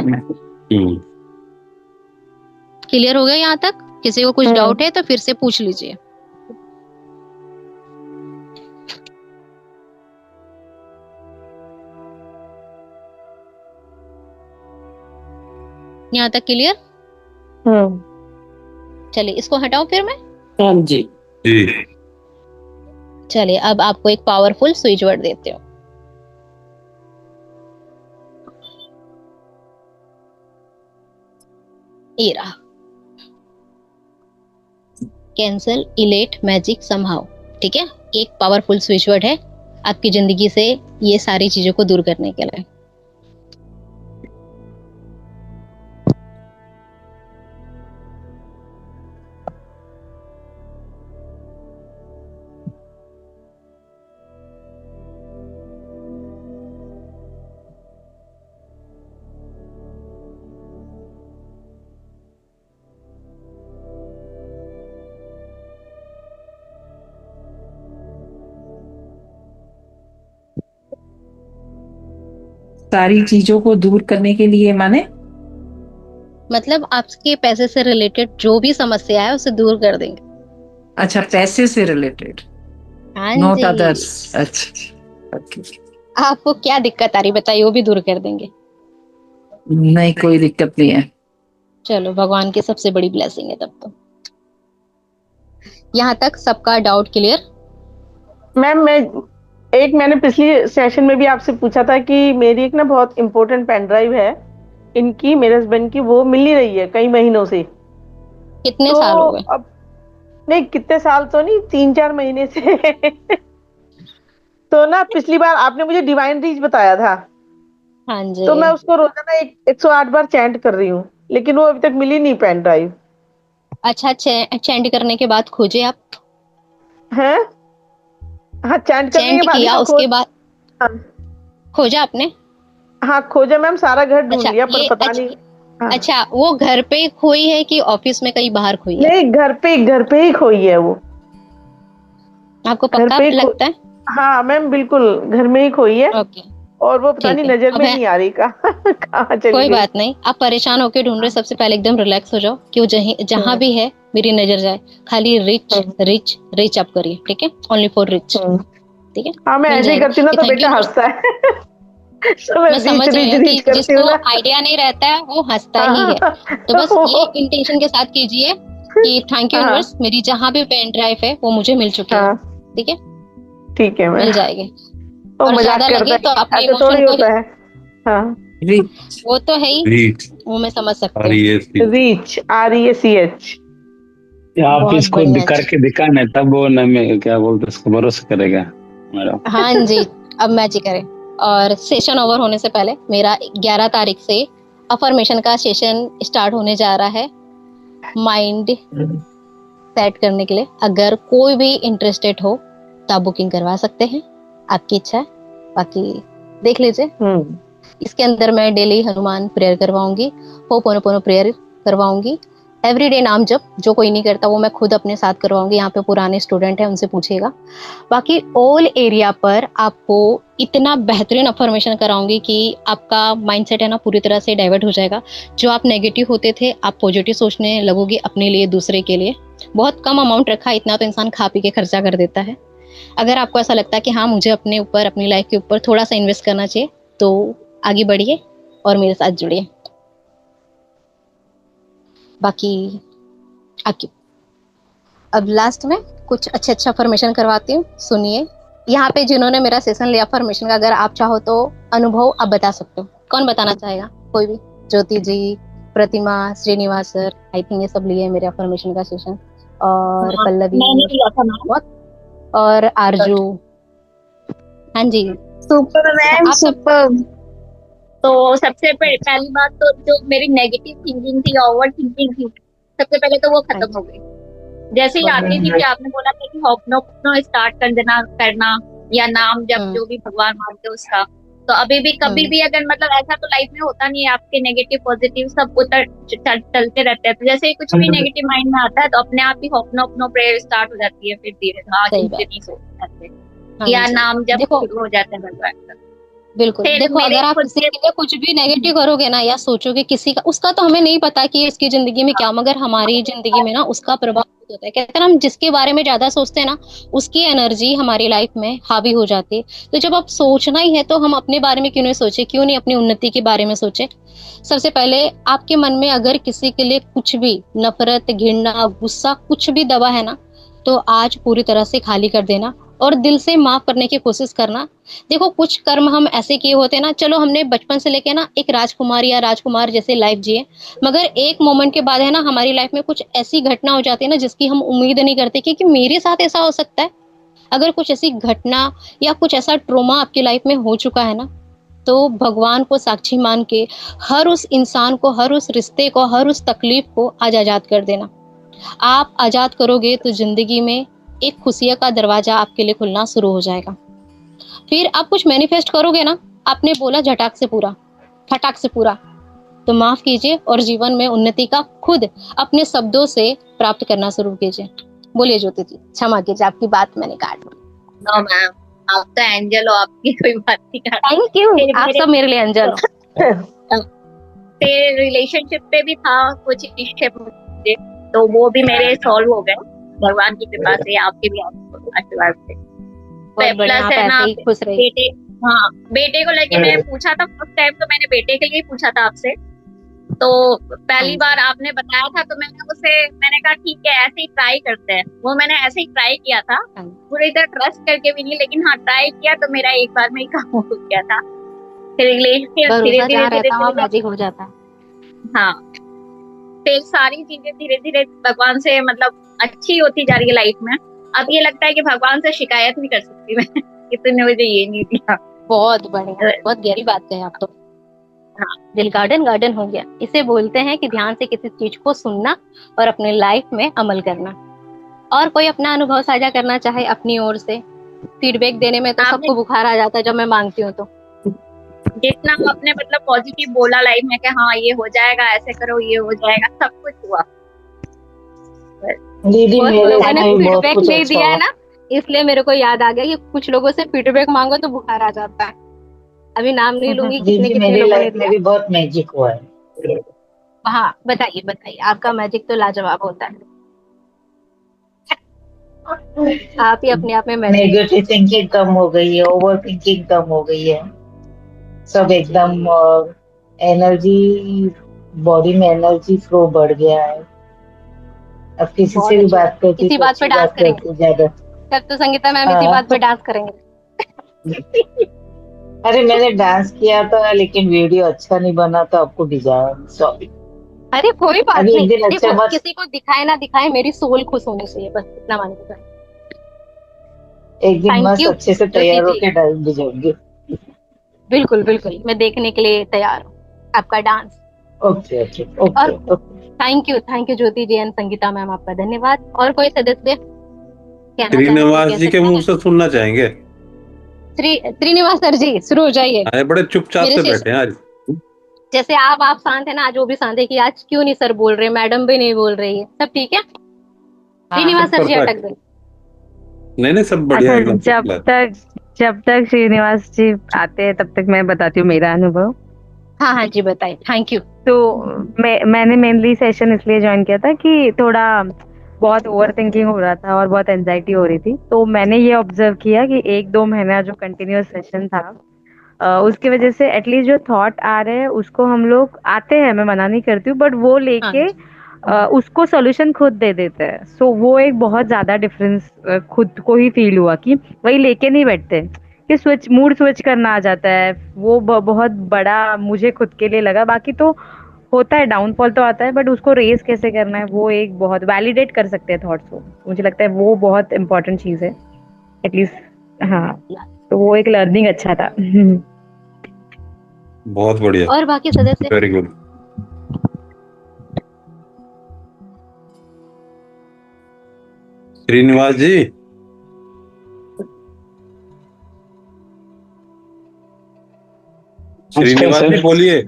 क्लियर हो गया यहाँ तक? किसी को कुछ डाउट है तो फिर से पूछ लीजिए। यहाँ तक क्लियर? चलिए, इसको हटाओ फिर मैं। हाँ जी। चलिए, अब आपको एक पावरफुल स्विच वर्ड देते हो। ये रहा, कैंसल इलेट मैजिक समहाउ। ठीक है, एक पावरफुल स्विच वर्ड है आपकी जिंदगी से ये सारी चीजों को दूर करने के लिए। सारी चीजों को दूर करने के लिए माने मतलब आपके पैसे से रिलेटेड जो भी समस्या है उसे दूर कर देंगे। अच्छा, पैसे से रिलेटेड, हाँ नॉट जी। अदर्स। अच्छा, ओके। आपको क्या दिक्कत आ रही बताइए, वो भी दूर कर देंगे। नहीं, कोई दिक्कत नहीं है। चलो, भगवान की सबसे बड़ी ब्लेसिंग है तब तो। यहाँ तक सबका डाउट क्लियर? मैम मैंने पिछली सेशन में भी आपसे पूछा था कि मेरी एक ना बहुत इंपॉर्टेंट पेन ड्राइव है इनकी, मेरे हस्बैंड की, वो मिल नहीं रही है कई महीनों से। कितने साल हो गए? अब नहीं, कितने साल तो नहीं, 3-4 महीने से। तो ना पिछली बार आपने मुझे डिवाइन रीच बताया था। हाँ जी। तो मैं उसको रोजाना 108 बार चैंट कर रही हूँ, लेकिन वो अभी तक मिली नहीं पेन ड्राइव। अच्छा, चैंट करने के बाद खोजे आप? हैं? हाँ, चैंट करने के बाद किया, तो उसके बाद हाँ, खोजा आपने? हाँ खोजा मैम, सारा घर ढूंढ लिया पर पता नहीं। हाँ। अच्छा, वो घर पे खोई है कि ऑफिस में कहीं बाहर खोई है? नहीं, घर पे ही खोई है वो। आपको पक्का लगता है? हाँ मैम, बिल्कुल घर में ही खोई है। ओके। और वो पता नहीं नजर में नहीं आ रही कहाँ चली कोई गई। बात नहीं, आप परेशान होकर ढूंढ रहे, सबसे पहले एकदम रिलैक्स हो जाओ कि वो जहाँ भी है मेरी नजर जाए, खाली रिच रिच रिच आप करिए। ठीक है, ओनली फॉर रिच। ठीक है, हाँ, मैं ऐसे ही करती हूँ ना तो बेटा हंसता है। मैं समझ रही हूँ कि जिसको आइडिया नहीं रहता है वो हंसता ही है। तो बस ये इंटेंशन के साथ कीजिए कि थैंक यू यूनिवर्स, मेरी जहाँ भी पेन ड्राइव है वो मुझे मिल चुकी है। ठीक है, ठीक है, मिल जाएगी। तो और मजाक ज्यादा लगे तो अपने इमोशन को, होता है। हाँ, वो तो है ही, वो मैं समझ सकती हूँ। Reach, REACH। आप इसको करके दिखाना, तब वो ना में क्या बोलते उसको भरोसा करेगा मैडम। हाँ जी, अब मैजिक करें। और सेशन ओवर होने से पहले मेरा 11 तारीख से अफर्मेशन का सेशन स्टार्ट होने जा रहा है, माइंड सेट करने के लिए। अगर कोई भी इंटरेस्टेड हो तो आप बुकिंग करवा सकते हैं, आपकी इच्छा है, बाकी देख लीजिए। इसके अंदर मैं डेली हनुमान प्रेयर करवाऊंगी, होपोनोपोनो प्रेयर करवाऊंगी, एवरीडे नाम जप, जो कोई नहीं करता वो मैं खुद अपने साथ करवाऊंगी। यहाँ पे पुराने स्टूडेंट हैं, उनसे पूछिएगा। बाकी ऑल एरिया पर आपको इतना बेहतरीन अफर्मेशन कराऊंगी कि आपका माइंडसेट है ना पूरी तरह से डाइवर्ट हो जाएगा। जो आप नेगेटिव होते थे, आप पॉजिटिव सोचने लगोगे अपने लिए, दूसरे के लिए। बहुत कम अमाउंट रखा, इतना तो इंसान खा पी के खर्चा कर देता है। अगर आपको ऐसा लगता है कि हाँ मुझे अपने ऊपर, अपनी लाइफ के ऊपर थोड़ा सा इन्वेस्ट करना चाहिए, तो आगे बढ़िए और मेरे साथ जुड़िए। बाकी आपकी अब लास्ट में कुछ अच्छा अफर्मेशन करवाती हूँ, सुनिए। यहाँ पे जिन्होंने मेरा सेशन लिया अफर्मेशन का, अगर आप चाहो तो अनुभव आप बता सकते हो। कौन बताना चाहेगा? कोई भी? ज्योति जी, प्रतिमा, श्रीनिवास सर, आई थिंक ये सब लिए मेरे अफर्मेशन का सेशन। और पल्लवी और आरजू, हाँ जी। सुपर मैम, आप सब सुपर। तो सबसे पहली बात तो जो मेरी नेगेटिव थिंकिंग थी, ओवर थिंकिंग थी, सबसे पहले तो वो खत्म हो गई। जैसे ही आती थी कि आपने बोला था कि होपनो स्टार्ट कर देना करना, या नाम जब जो भी भगवान मानते हो उसका, तो अभी भी कभी भी अगर मतलब ऐसा तो लाइफ में होता नहीं है, आपके नेगेटिव पॉजिटिव सब उतर चलते रहते हैं, तो जैसे ही कुछ भी नेगेटिव माइंड में आता है तो अपने आप ही होपनो प्रेयर स्टार्ट हो जाती है, फिर धीरे नहीं सोच जाते, या नाम जब शुरू हो जाते हैं भगवान का। बिल्कुल। देखो, अगर आप किसी के लिए कुछ भी नेगेटिव करोगे ना, या सोचोगे किसी का, उसका तो हमें नहीं पता कि इसकी जिंदगी में क्या, मगर हमारी जिंदगी में ना उसका प्रभाव होता है। कहते हैं हम जिसके बारे में ज्यादा सोचते हैं ना, उसकी एनर्जी हमारी लाइफ में हावी हो जाती है। तो जब आप सोचना ही है तो हम अपने बारे में क्यों नहीं सोचे, क्यों नहीं अपनी उन्नति के बारे में सोचे। सबसे पहले आपके मन में अगर किसी के लिए कुछ भी नफरत, घृणा, गुस्सा कुछ भी दबा है ना, तो आज पूरी तरह से खाली कर देना और दिल से माफ करने की कोशिश करना। देखो, कुछ कर्म हम ऐसे किए होते हैं ना, चलो हमने बचपन से लेके ना एक राजकुमार या राजकुमार जैसे लाइफ जिए, मगर एक मोमेंट के बाद है ना हमारी लाइफ में कुछ ऐसी घटना हो जाती है ना जिसकी हम उम्मीद नहीं करते कि मेरे साथ ऐसा हो सकता है। अगर कुछ ऐसी घटना या कुछ ऐसा ट्रोमा आपकी लाइफ में हो चुका है ना, तो भगवान को साक्षी मान के हर उस इंसान को, हर उस रिश्ते को, हर उस तकलीफ को आज आजाद कर देना। आप आजाद करोगे तो जिंदगी में एक खुशियों का दरवाजा आपके लिए खुलना शुरू हो जाएगा। फिर आप कुछ मैनिफेस्ट करोगे ना, आपने बोला झटाक से पूरा, फटाक से पूरा, तो माफ कीजिए और जीवन में उन्नति का खुद अपने शब्दों से प्राप्त करना शुरू कीजिए। बोलिए ज्योति जी, क्षमा कीजिए आपकी बात मैंने काट दी। नो मैम, आप तो एंजल हो, आपकी कोई बात नहीं कर। थैंक यू, आप सब मेरे लिए एंजल हो। तेरे रिलेशनशिप पे भी था कुछ इश्यू मुझे, तो वो भी मेरे सॉल्व हो गए भगवान की कृपा से, आपके भी आशीर्वाद से। प्लस है ना बेटे, हाँ बेटे को लेके मैं पूछा था फर्स्ट टाइम, तो मैंने बेटे के लिए पूछा था आपसे, तो पहली बार आपने बताया था, तो मैंने कहा ठीक है ऐसे ही ट्राई करते हैं। वो मैंने ऐसे ही ट्राई किया था, पूरी तरह ट्रस्ट करके भी नहीं, लेकिन हाँ ट्राई किया, तो मेरा एक बार में ही काम हो गया था। फिर धीरे हो जाता है। हाँ, फिर सारी चीजें धीरे धीरे भगवान से मतलब अच्छी होती जा रही है लाइफ में। अब ये लगता है कि भगवान से शिकायत नहीं कर सकती मैं कि तूने मुझे ये नहीं दिया। बहुत बढ़िया, बहुत गहरी बात है आप तो। हाँ, दिल गार्डन हो गया। इसे बोलते हैं कि ध्यान से किसी चीज को सुनना और अपने लाइफ में अमल करना। और कोई अपना अनुभव साझा करना चाहे अपनी ओर से? फीडबैक देने में तो सबको बुखार आ जाता है जब मैं मांगती हूँ तो। जितना आपने मतलब पॉजिटिव बोला लाइफ में कि हाँ ये हो जाएगा, ऐसे करो ये हो जाएगा, सब कुछ हुआ। दीदी मैंने फीडबैक नहीं दिया है ना, इसलिए मेरे को याद आ गया कि कुछ लोगों से फीडबैक मांगो तो बुखार आ जाता है। अभी नाम नहीं लूंगी कितने लोगों ने दिया। भी बहुत मैजिक हुआ है। हाँ बताइए, आपका मैजिक तो लाजवाब होता है। आप ही अपने आप में नेगेटिव थिंकिंग कम हो गई है, ओवर थिंकिंग कम हो गई है, सब एकदम एनर्जी, बॉडी में एनर्जी फ्लो बढ़ गया है। अब किसी से भी बात करती इसी बात पे डांस करेंगे ज्यादा। तब तो संगीता मैम इसी बात पे डांस करेंगे। अरे मैंने डांस किया था लेकिन वीडियो अच्छा नहीं बना तो आपको भिजाया, सॉरी। अरे कोई बात नहीं, देखो किसी को दिखाए ना दिखाए, मेरी सोल खुश होनी चाहिए, बस इतना मान के चलो। एक दिन मस्त अच्छे से तैयार होकर डांस भिजाऊंगी। बिल्कुल बिल्कुल, मैं देखने के लिए तैयार हूँ आपका dance. Okay. Thank you Jyoti ji and Sangeeta ma'am, आपका धन्यवाद। और कोई सदस्य श्रीनिवास जी के मुंह से सुनना चाहेंगे? श्रीनिवास सर जी शुरू हो जाइए। बड़े चुपचाप से बैठे हैं आज। जैसे आप शांत है ना, आज वो भी शांत है कि आज क्यों नहीं सर बोल रहे, मैडम भी नहीं बोल रही है, सब ठीक है? श्रीनिवास सर जी अटक गए। नहीं सब बढ़िया है। जब तक श्रीनिवास जी आते हैं तब तक मैं बताती हूँ मेरा अनुभव। हाँ जी बताइए। Thank you. तो मैंने मेनली सेशन इसलिए ज्वाइन किया था कि थोड़ा बहुत ओवर थिंकिंग हो रहा था और बहुत एंजाइटी हो रही थी। तो मैंने ये ऑब्जर्व किया कि 1-2 महीना जो कंटिन्यूअस सेशन था उसकी वजह से एटलीस्ट जो थॉट आ रहे हैं उसको हम लोग आते हैं, मैं मना नहीं करती हूँ, बट वो लेके उसको सॉल्यूशन खुद दे देते हैं। सो वो एक बहुत ज्यादा डिफरेंस खुद को ही फील हुआ कि वही लेके नहीं बैठते कि मूड स्विच करना आ जाता है। वो बहुत बड़ा मुझे खुद के लिए लगा। बाकी तो होता है, डाउनफॉल तो आता है, बट उसको रेस कैसे करना है वो एक बहुत वैलिडेट कर सकते हैं थॉट्स को। मुझे लगता है वो बहुत इंपॉर्टेंट चीज है एटलीस्ट। हाँ तो वो एक लर्निंग अच्छा था। बहुत बढ़िया। और बाकी सदस्य? Very good. श्रीनिवास जी, श्रीनिवास जी बोलिए।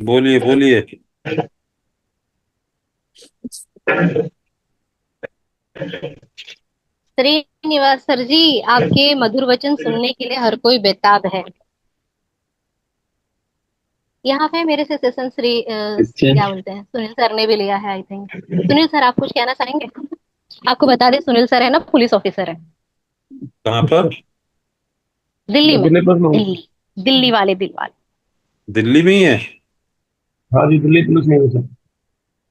बोलिए बोलिए। श्रीनिवास सर जी, आपके मधुर वचन सुनने के लिए हर कोई बेताब है। यहाँ पे मेरे से सेशन क्या बोलते हैं, सुनील सर ने भी लिया है आई थिंक। सुनील सर, आप कुछ कहना चाहेंगे? आपको बता दें, सुनील सर है ना, पुलिस ऑफिसर है। कहाँ पर? दिल्ली में। दिल्ली वाले दिल्ली में ही है? हाँ जी, दिल्ली पुलिस में हूँ सर।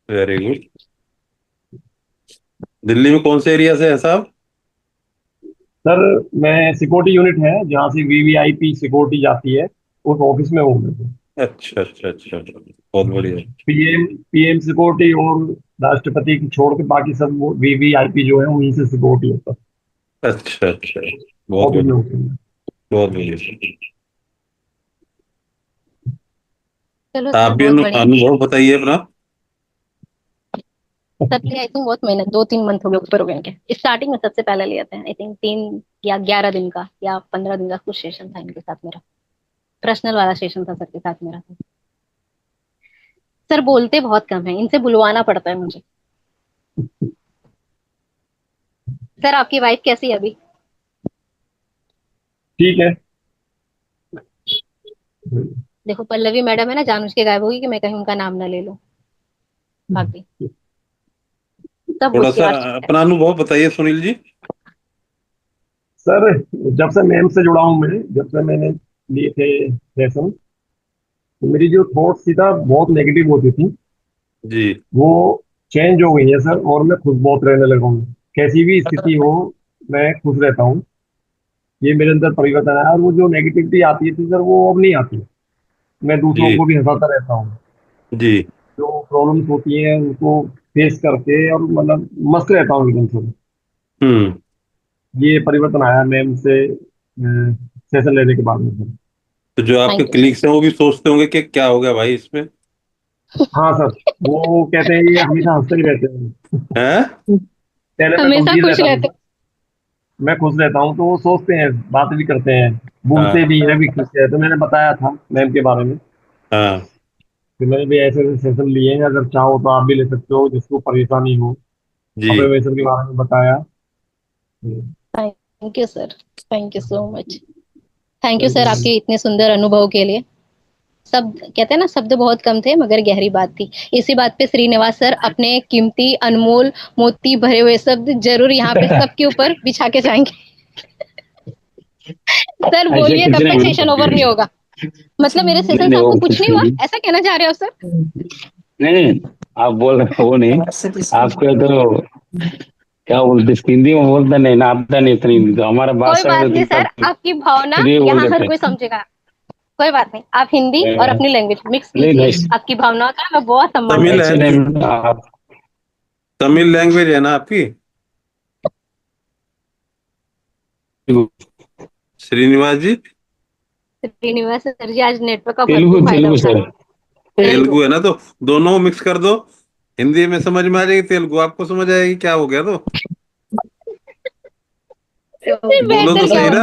Very good. दिल्ली में कौन से एरिया से है साहब? सर मैं सिक्योरिटी यूनिट है जहाँ से वीवीआईपी सिक्योरिटी जाती है, उस ऑफिस में हूँ मैं। अच्छा अच्छा अच्छा, बहुत बढ़िया। पीएम सिक्योरिटी और राष्ट्रपति की छोड़ के बाकी सब वीवीआईपी जो है वहीं से सिक्योरिटी होता है। अच्छा अच्छा, बहुत बढ़िया, बहुत बढ़िया। चलो आप भी अनुभव बताइए अपना। सबसे आई थिंक बहुत मेहनत, 2-3 मंथ हो गए, ऊपर हो गए इनके। स्टार्टिंग में सबसे पहले लिए थे आई थिंक 3 या 11 दिन का या 15 दिन का कुछ सेशन था इनके साथ मेरा। पर्सनल वाला सेशन था सर के साथ मेरा। सर बोलते बहुत कम है, इनसे बुलवाना पड़ता है मुझे। सर आपकी वाइफ कैसी है अभी? ठीक है। देखो पल्लवी मैडम है ना, जान के गायब होगी कि मैं कहीं उनका नाम ना ले लूं। बाकी सब थोड़ा सा होशियार। अपना अनुभव बताइए सुनील जी। सर जब से मैम से जुड़ा हूँ मैं, जब से मैंने लिए थे सेशन, तो मेरी जो थॉट्स थी था बहुत नेगेटिव होती थी जी, वो चेंज हो गई है सर। और मैं खुश बहुत रहने लगा हूँ, कैसी भी स्थिति हो मैं खुश रहता हूँ। ये मेरे अंदर परिवर्तन है। और वो जो नेगेटिविटी आती थी सर वो अब नहीं आती। मैं दूसरों जी, को भी हंसाता रहता हूँ। जी। जो प्रॉब्लम्स होती हैं उनको फेस करके और मतलब मस्त रहता हूँ एकदम से। ये परिवर्तन आया मैम से सेशन लेने के बाद में सर। तो जो आपके कलीग्स हैं वो भी सोचते होंगे कि क्या हो गया भाई इसमें? हाँ सर, वो कहते हैं ये हमेशा हंसते ही रहते हैं। पहले मैं हमेशा गंभीर खुश रहता रहते। था, मैं खुश रहता हूँ तो वो सोचते हैं, बात भी करते हैं, बोलते भी हैं भी खुश है। तो मैंने बताया था मैम के बारे में कि मैंने भी ऐसे ऐसे सेशन लिए हैं, अगर चाहो तो आप भी ले सकते हो जिसको परेशानी हो। जी। अपने के बारे में बताया। Thank you sir, thank you so much. Thank you sir आपके इतने सुंदर अनुभव के लिए। सब कहते हैं ना, शब्द बहुत कम थे मगर गहरी बात थी। इसी बात पे श्रीनिवास सर अपने कीमती अनमोल मोती भरे हुए शब्द जरूर यहाँ पे सबके ऊपर बिछा के जाएंगे। सर बोलिए, तब तक सेशन ओवर नहीं होगा। मतलब मेरे सेशन से आपको कुछ नहीं हुआ, ऐसा कहना चाह रहे हो सर? नहीं, आप बोल रहे हो नहीं, आपको तो क्या बोलते, हिंदी में बोलता नहीं ना, आता नहीं इतनी हिंदी, तो हमारा कोई भाषा बात में नहीं सर, आपकी भावना यहाँ हर कोई समझेगा। कोई बात नहीं, आप हिंदी और अपनी लैंग्वेज मिक्स कीजिए। आपकी भावनाओं का मैं बहुत सम्मान करती हूँ। तमिल लैंग्वेज है ना आपकी? श्रीनिवास जी, श्रीनिवास सर जी आज नेटवर्क का तेलुगु भरपूर फायदा तेलुगु उठा सर, रहे हैं। तेलुगु है ना, तो दोनों मिक्स कर दो। हिंदी में समझ में आ जाएगी, तेलुगु आपको समझ आएगी, क्या हो गया? तो बोलो तो सही ना।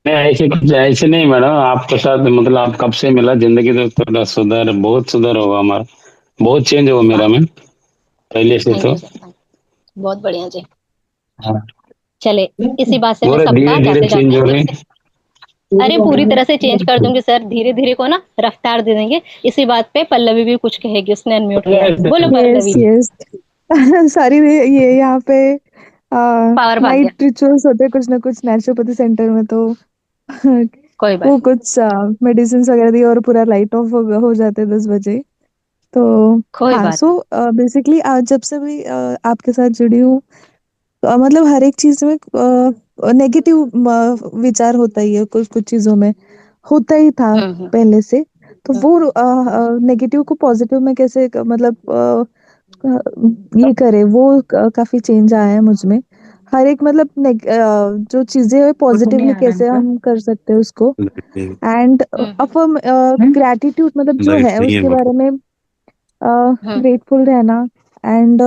ऐसे कुछ ऐसे नहीं मैडम, आपके साथ मतलब आप कब से मिला, जिंदगी तो थोड़ा सुधार, बहुत सुधार होगा हमारा, बहुत चेंज हुआ मेरा में पहले से तो। बहुत बढ़िया जी। हाँ। चले, इसी बात से मैं धीरे सबका धीरे जाते चेंज हो जाते, रहे। अरे पूरी तरह से चेंज कर दूंगी सर, धीरे धीरे को ना रफ्तार दे देंगे। इसी बात पे पल्लवी भी कुछ कहेगी, उसने अनम्यूट किया है। बोलो पल्लवी। यस सारी ये यहाँ पे पावर भाग गया। नाइट रिचुअल्स होते हैं कुछ ना कुछ नेचुरोपैथी सेंटर में, तो कोई बात वो कुछ मेडिसिन वगैरह दी और पूरा लाइट ऑफ हो जाते 10 बजे। तो कोई हाँ, बात सो बेसिकली जब से भी आपके साथ जुड़ी हूँ, मतलब हर एक चीज में नेगेटिव विचार होता ही है, कुछ कुछ चीजों में होता ही था पहले से। तो वो नेगेटिव को पॉजिटिव में कैसे मतलब ये करे, वो काफी चेंज आया है मुझ में। हर एक मतलब जो चीजें है पॉजिटिवली कैसे हम कर सकते हैं उसको। एंड अफर्म ग्रैटिट्यूड मतलब जो लाइट है नहीं है उसके बारे मतलब। में ग्रेटफुल रहना। एंड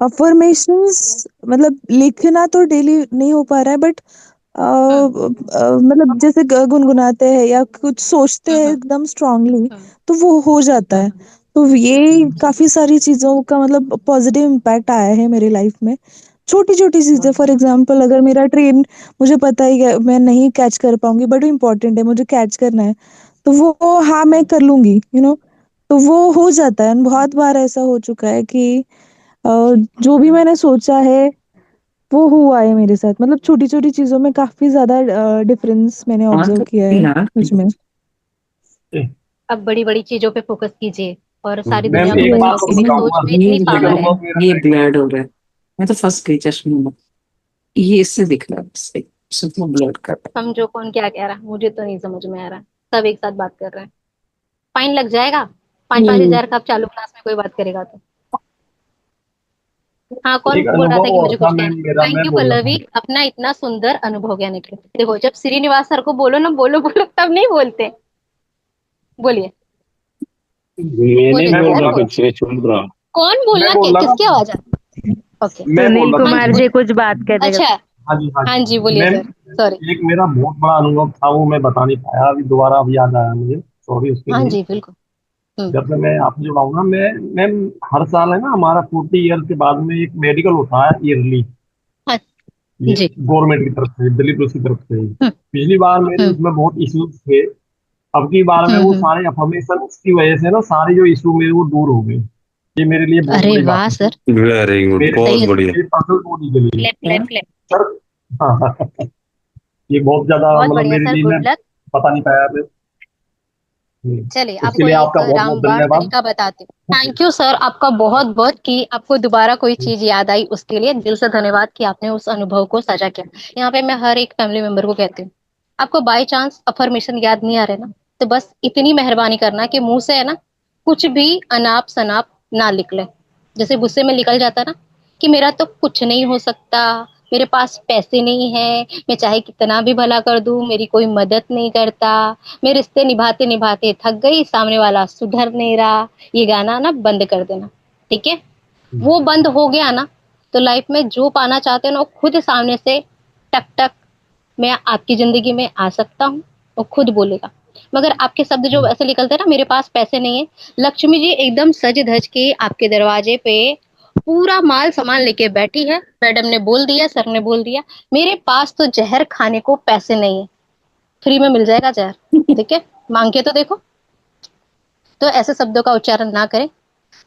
अफर्मेशंस मतलब लिखना तो डेली नहीं हो पा रहा है, बट मतलब जैसे गुनगुनाते हैं या कुछ सोचते हैं एकदम स्ट्रांगली, तो वो हो जाता है। तो ये काफी सारी चीजों का मतलब पॉजिटिव इम्पैक्ट आया है मेरी लाइफ में। छोटी छोटी चीजें, फॉर एग्जांपल अगर मेरा ट्रेन मुझे पता ही है मैं नहीं कैच कर पाऊंगी, बट इम्पोर्टेंट है मुझे कैच करना है, तो वो हाँ मैं कर लूंगी, तो वो हो जाता है। बहुत बार ऐसा हो चुका है कि जो भी मैंने सोचा है वो हुआ है मेरे साथ। मतलब छोटी छोटी चीजों में काफी ज्यादा डिफरेंस मैंने ऑब्जर्व किया है मुझ में। अब बड़ी बड़ी चीजों पे फोकस कीजिए और सारी दुनिया मैम को एक बात बचाओ, और क्योंकि सोच बताऊंगा, में इतनी एक पावर है। अनुभव मेरा ये ब्लड हो रहा है। मैं तो फंस गई चश्मे में, ये इससे दिख रहा है, इससे सिर्फ ब्लड का। समझो कौन क्या कह रहा है, मुझे तो नहीं समझ में आ रहा। सब एक साथ बात कर रहे हैं, फाइन लग जाएगा। 5-5 हजार का आप चालू क्लास में कोई बात करेगा तो। हाँ, कौन एक बोल रहा था अनुभव कि और मुझे था कुछ कहना मैम है? मेरा, थैंक मैं यू बोल रहा पल्लवी, था। अपना इतना सुंदर अनुभव ज्ञान के लिए। देखो, जब श्रीनिवास सर को बोलो ना, बोलो बोलो तब नहीं बोलते। बोलिए, मैंने बोलिए मैं सर, बोल बोला रहा था बोलिए। कुछ, छोड़ रहा हूँ। कौन मैं बोलना बोल रहा किसकी था आवाज है? ओके, मैं सुनील बोल रहा था हाँ जी कुमार जी बोलिए। कुछ बात कर रहे अच्छा, हाँ जी, हाँ हाँ जी जी बोलिए मैम। सर। सॉरी। एक मेरा बहुत बड़ा अनुभव था, वो मैं बता नहीं पाया, अभी दोबारा अब याद आया मुझे, सॉरी उसके हाँ लिए। जी बिल्कुल। जब से मैं आपसे जुड़ा हूँ ना, मैम हर साल है ना हमारा 40 ईयर के बाद में एक मेडिकल होता है ईयरली, हाँ ये जी। गवर्नमेंट की तरफ से, दिल्ली पुलिस की तरफ से। हम्म, पिछली बार मेरे हम्म, उसमें बहुत इश्यूज थे, अब की बार में वो हम्म। सारे अफर्मेशन की वजह से ना सारे जो इशू मेरे वो दूर हो गए। ये मेरे लिए बहुत अरे बड़ी बात वाह है सर, वेरी गुड, मेरे बहुत बताइए। बढ़िया। मेरी पर्सनल बॉडी के लिए। Clap clap clap. सर हाँ ये बहुत ज्यादा बहुत मतलब बढ़िया मेरे सर, लिए मैं गुड लक। बता नहीं पाया मैं। चलिए, उसके आपको लिए एक आपका बहुत बहुत रामबाण धन्यवाद। तरीका बताती हूँ। थैंक यू सर, आपका बहुत बहुत कि आपको दोबारा कोई चीज याद आई, उसके लिए दिल से धन्यवाद कि आपने उस अनुभव को साझा किया। यहाँ पे मैं हर एक फैमिली मेंबर को कहती हूँ, आपको बाय चांस अफर्मेशन याद नहीं आ रहे ना, तो बस इतनी मेहरबानी करना कि मुंह से है ना कुछ भी अनाप शनाप ना निकले। जैसे गुस्से में निकल जाता ना कि मेरा तो कुछ नहीं हो सकता, मेरे पास पैसे नहीं है, मैं चाहे कितना भी भला कर दूं मेरी कोई मदद नहीं करता, मैं रिश्ते निभाते निभाते थक गई, सामने वाला सुधर नहीं रहा। ये गाना ना बंद कर देना, ठीक है? वो बंद हो गया ना, तो लाइफ में जो पाना चाहते हो ना वो खुद सामने से टक टक मैं आपकी जिंदगी में आ सकता हूँ, वो खुद बोलेगा। मगर आपके शब्द जो ऐसे निकलते हैं ना, मेरे पास पैसे नहीं है, लक्ष्मी जी एकदम सज धज के आपके दरवाजे पे पूरा माल सामान लेके बैठी है, मैडम ने बोल दिया, सर ने बोल दिया, मेरे पास तो जहर खाने को पैसे नहीं है, फ्री में मिल जाएगा जहर, ठीक है? मांग के तो देखो। तो ऐसे शब्दों का उच्चारण ना करें।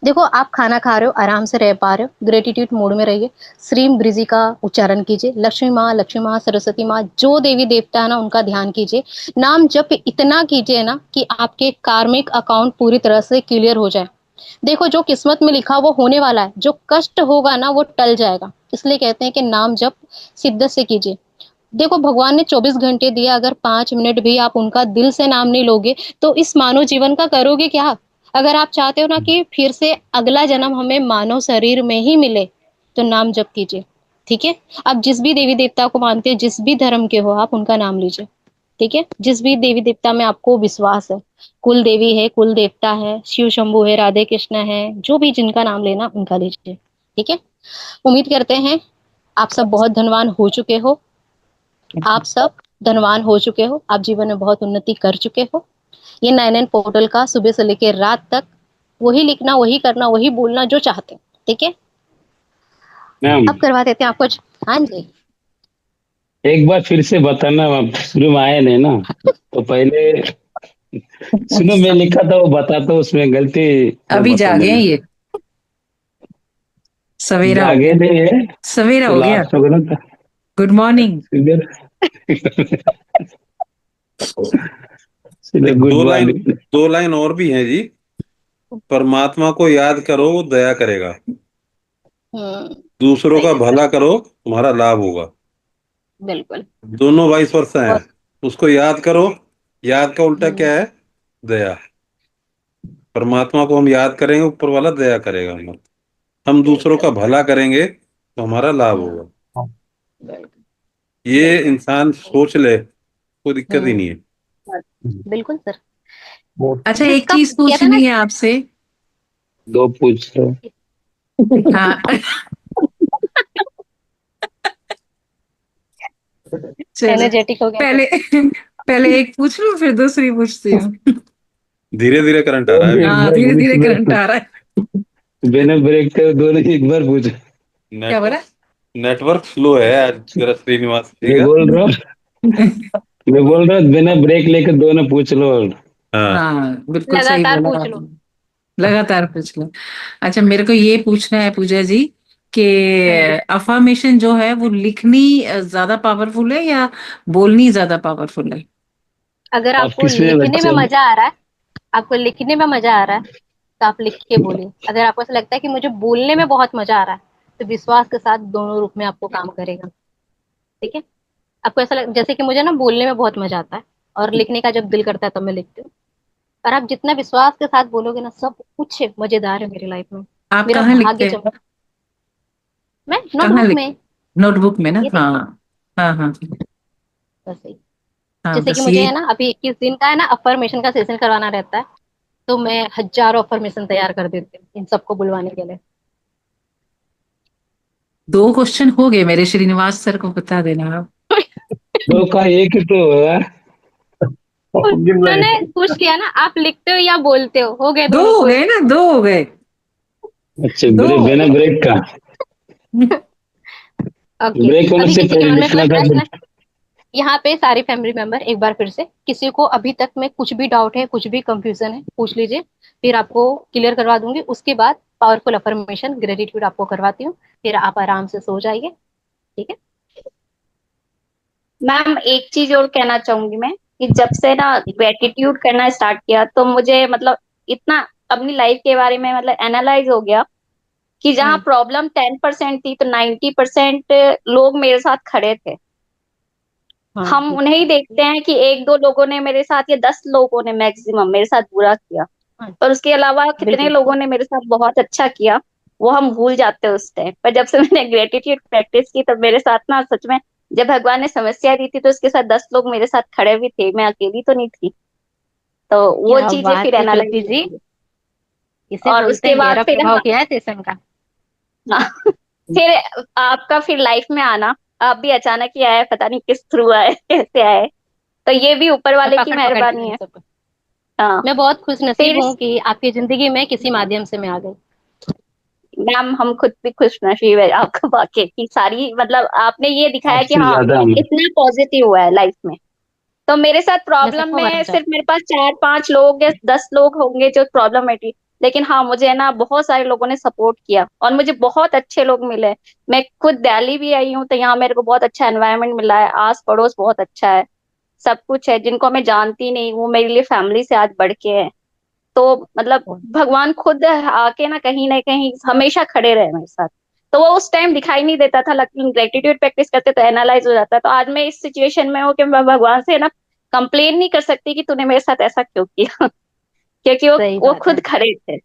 देखो, आप खाना खा रहे हो, आराम से रह पा रहे हो, ग्रेटिट्यूड मोड में रहिए, श्रीम ब्रिजी का उच्चारण कीजिए, लक्ष्मी माँ सरस्वती माँ जो देवी देवता है ना उनका ध्यान कीजिए, नाम जप इतना कीजिए ना कि आपके कार्मिक अकाउंट पूरी तरह से क्लियर हो जाए। देखो, जो किस्मत में लिखा वो होने वाला है, जो कष्ट होगा ना वो टल जाएगा, इसलिए कहते हैं कि नाम जप शिद्दत से कीजिए। देखो, भगवान ने 24 घंटे दिया, अगर 5 मिनट भी आप उनका दिल से नाम नहीं लोगे तो इस मानव जीवन का करोगे क्या? अगर आप चाहते हो ना कि फिर से अगला जन्म हमें मानव शरीर में ही मिले, तो नाम जप कीजिए, ठीक है? आप जिस भी देवी देवता को मानते हो, जिस भी धर्म के हो, आप उनका नाम लीजिए, ठीक है? जिस भी देवी देवता में आपको विश्वास है, कुल देवी है, कुल देवता है, शिव शंभू है, राधे कृष्ण है, जो भी जिनका नाम लेना उनका लीजिए, ठीक है? उम्मीद करते हैं आप सब बहुत धनवान हो चुके हो, आप सब धनवान हो चुके हो, आप जीवन में बहुत उन्नति कर चुके हो। ये 99 पोर्टल का सुबह से लेकर रात तक वही लिखना, वही करना, वही बोलना जो चाहते हैं, ठीक है? मैम अब करवा देते हैं आपको। हाँ जी। एक बार फिर से बताना, आप शुरू में आए नहीं ना, तो पहले सुनो मैं लिखा था वो बताता हूँ, उसमें गलती थोड़ा अभी बता जागे हैं देना। ये, सवेरा हो जागे गया, नहीं है सवेरा तो हो गया। लास्ट होगा ना गुड मॉर्निंग। इधर एक गुड दो लाइन, मॉर्निंग। 2 लाइन और भी हैं जी। परमात्मा को याद करो, वो दया करेगा। दूसरों सही का है सर, भला करो, तुम्हारा लाभ होगा। बिल्कुल। दोनों वाइस वर्सा है। बहुत। उसको याद करो, याद का उल्टा हम्म, क्या है? दया। परमात्मा को हम याद करेंगे, ऊपर वाला दया करेगा हमारा। हम दूसरों का भला करेंगे तो हमारा लाभ होगा। ये इंसान सोच ले, कोई दिक्कत ही नहीं है। बिल्कुल सर। अच्छा, एक जिसका चीज कहते हैं ना, पूछनी है आपसे। दो पूछ लो। हाँ चलो, एनर्जेटिक हो गया पहले पहले एक पूछ लूं फिर दूसरी पूछती हूँ। धीरे धीरे करंट आ रहा है हाँ, अभी। धीरे धीरे करंट आ रहा है। बिना ब्रेक कर दोनों एक बार पूछ। क्या बोला? नेटवर्क स्लो है आज जरा श्रीनिवास जी मैं का। बोल रहा हूँ मैं बोल रहा हूँ बिना ब्रेक लेकर दोनों पूछ लो। हाँ बिल्कुल सही लगातार बोला पूछ लो। आपने। लगातार पूछ लो। अच्छा, मेरे को ये पूछना है पूजा जी कि अफर्मेशन जो है वो लिखनी ज्यादा पावरफुल है या बोलनी ज्यादा पावरफुल है? अगर आप आपको किस में लिखने में बच्चे? मजा आ रहा है, आपको लिखने में मजा आ रहा है तो आप लिख के बोलिए। अगर आपको ऐसा लगता है कि मुझे बोलने में बहुत मजा आ रहा है, तो विश्वास के साथ दोनों रूप में आपको काम करेगा। ठीक है। आपको ऐसा जैसे कि मुझे ना बोलने में बहुत मजा आता है और लिखने का जब दिल करता है तब मैं लिखती हूँ। और आप जितना विश्वास के साथ बोलोगे ना, सब कुछ मजेदार है मेरी लाइफ में। आप मेरा कहाँ भाग्य लिखते हैं? चमक। मैं कहाँ नोटबुक लिख में। नोटबुक में ना? ये देखिए, हाँ हाँ हाँ बस यही। हाँ, जैसे कि बस मुझे ये। है ना, अभी 21 दिन का है ना अफर्मेशन का सेशन करवाना रहता है, तो मैं हजारों अफर्मेशन तैयार कर देती हूँ इन सबको बुलवाने के लिए। 2 क्वेश्चन हो गए मेरे, श्रीनिवास सर को बता देना आप। दो का एक ही तो हुआ। उन्होंने पूछ लिया ना, आप लिखते हो या बोलते हो गए 2 दोनों हो खुश। गए ना, 2 हो गए। अच्छा, दो बिना ब्रेक का। ओके। ब्रेक होने अभी से किसी के पहले मन में कोई लिखना था प्रश्न फिर। है? यहाँ पे सारे फैमिली मेंबर एक बार फिर से, किसी को अभी तक में कुछ भी डाउट है, कुछ भी कंफ्यूजन है, पूछ लीजिए। फिर आपको क्लियर करवा दूंगी। उसके बाद पावरफुल अफर्मेशन ग्रेटिट्यूड आपको करवाती हूँ, फिर आप आराम से सो जाइए। ठीक है। मैम एक चीज और कहना चाहूंगी मैं, कि जब से ना ग्रेटिट्यूड करना स्टार्ट किया तो मुझे मतलब इतना अपनी लाइफ के बारे में मतलब एनालाइज हो गया कि जहाँ प्रॉब्लम 10% थी तो 90% लोग मेरे साथ खड़े थे। हम उन्हें ही देखते हैं कि एक दो लोगों ने मेरे साथ या 10 लोगों ने मैक्सिमम मेरे साथ बुरा किया, और उसके अलावा कितने लोगों ने मेरे साथ बहुत अच्छा किया वो हम भूल जाते हैं उस टाइम पर। जब से मैंने ग्रेटिट्यूड प्रैक्टिस की तब मेरे साथ ना सच में, जब भगवान ने समस्या दी थी तो उसके साथ 10 लोग मेरे साथ खड़े भी थे, मैं अकेली तो नहीं थी। तो वो क्या चीजें बात फिर है ज्योति एनालाइज जी, होती है। इसे और बोलते उसके हैं बाद गहरा फिर प्रभाव किया है सेशन का। हाँ, फिर आपका फिर लाइफ में आना, आप भी अचानक ही आए, पता नहीं किस थ्रू आए कैसे आए, तो ये भी ऊपर और वाले की पकड़ पकड़ के मेहरबानी हम है। सबको। हाँ। मैं बहुत खुश नसीब फिर हूँ कि आपकी जिंदगी में किसी माध्यम से मैं आ गई। मैम हम खुद भी खुश नसीब है आपका, वाकई की सारी मतलब आपने ये दिखाया कि आपसे हाँ ज्यादा हम। इतना पॉजिटिव हुआ है लाइफ में। तो मेरे साथ मैं प्रॉब्लम सबको में बताऊँ। सिर्फ मेरे पास 4-5 लोग या 10 लोग होंगे जो प्रॉब्लमेटिक, लेकिन हाँ मुझे ना बहुत सारे लोगों ने सपोर्ट किया और मुझे बहुत अच्छे लोग मिले। मैं खुद दिल्ली भी आई हूँ तो यहाँ मेरे को बहुत अच्छा एनवायरनमेंट मिला है, आस पड़ोस बहुत अच्छा है, सब कुछ है। जिनको मैं जानती नहीं वो मेरे लिए फैमिली से आज बढ़ के है। तो मतलब भगवान खुद आके ना कहीं हमेशा खड़े रहे मेरे साथ। तो वो उस टाइम दिखाई नहीं देता था, लेकिन ग्रेटिट्यूड प्रैक्टिस करते तो एनालाइज हो जाता। तो आज मैं इस सिचुएशन में हूँ कि मैं भगवान से ना कंप्लेन नहीं कर सकती कि तूने मेरे साथ ऐसा क्यों किया क्योंकि सही वो बात है। खुद खड़े थे।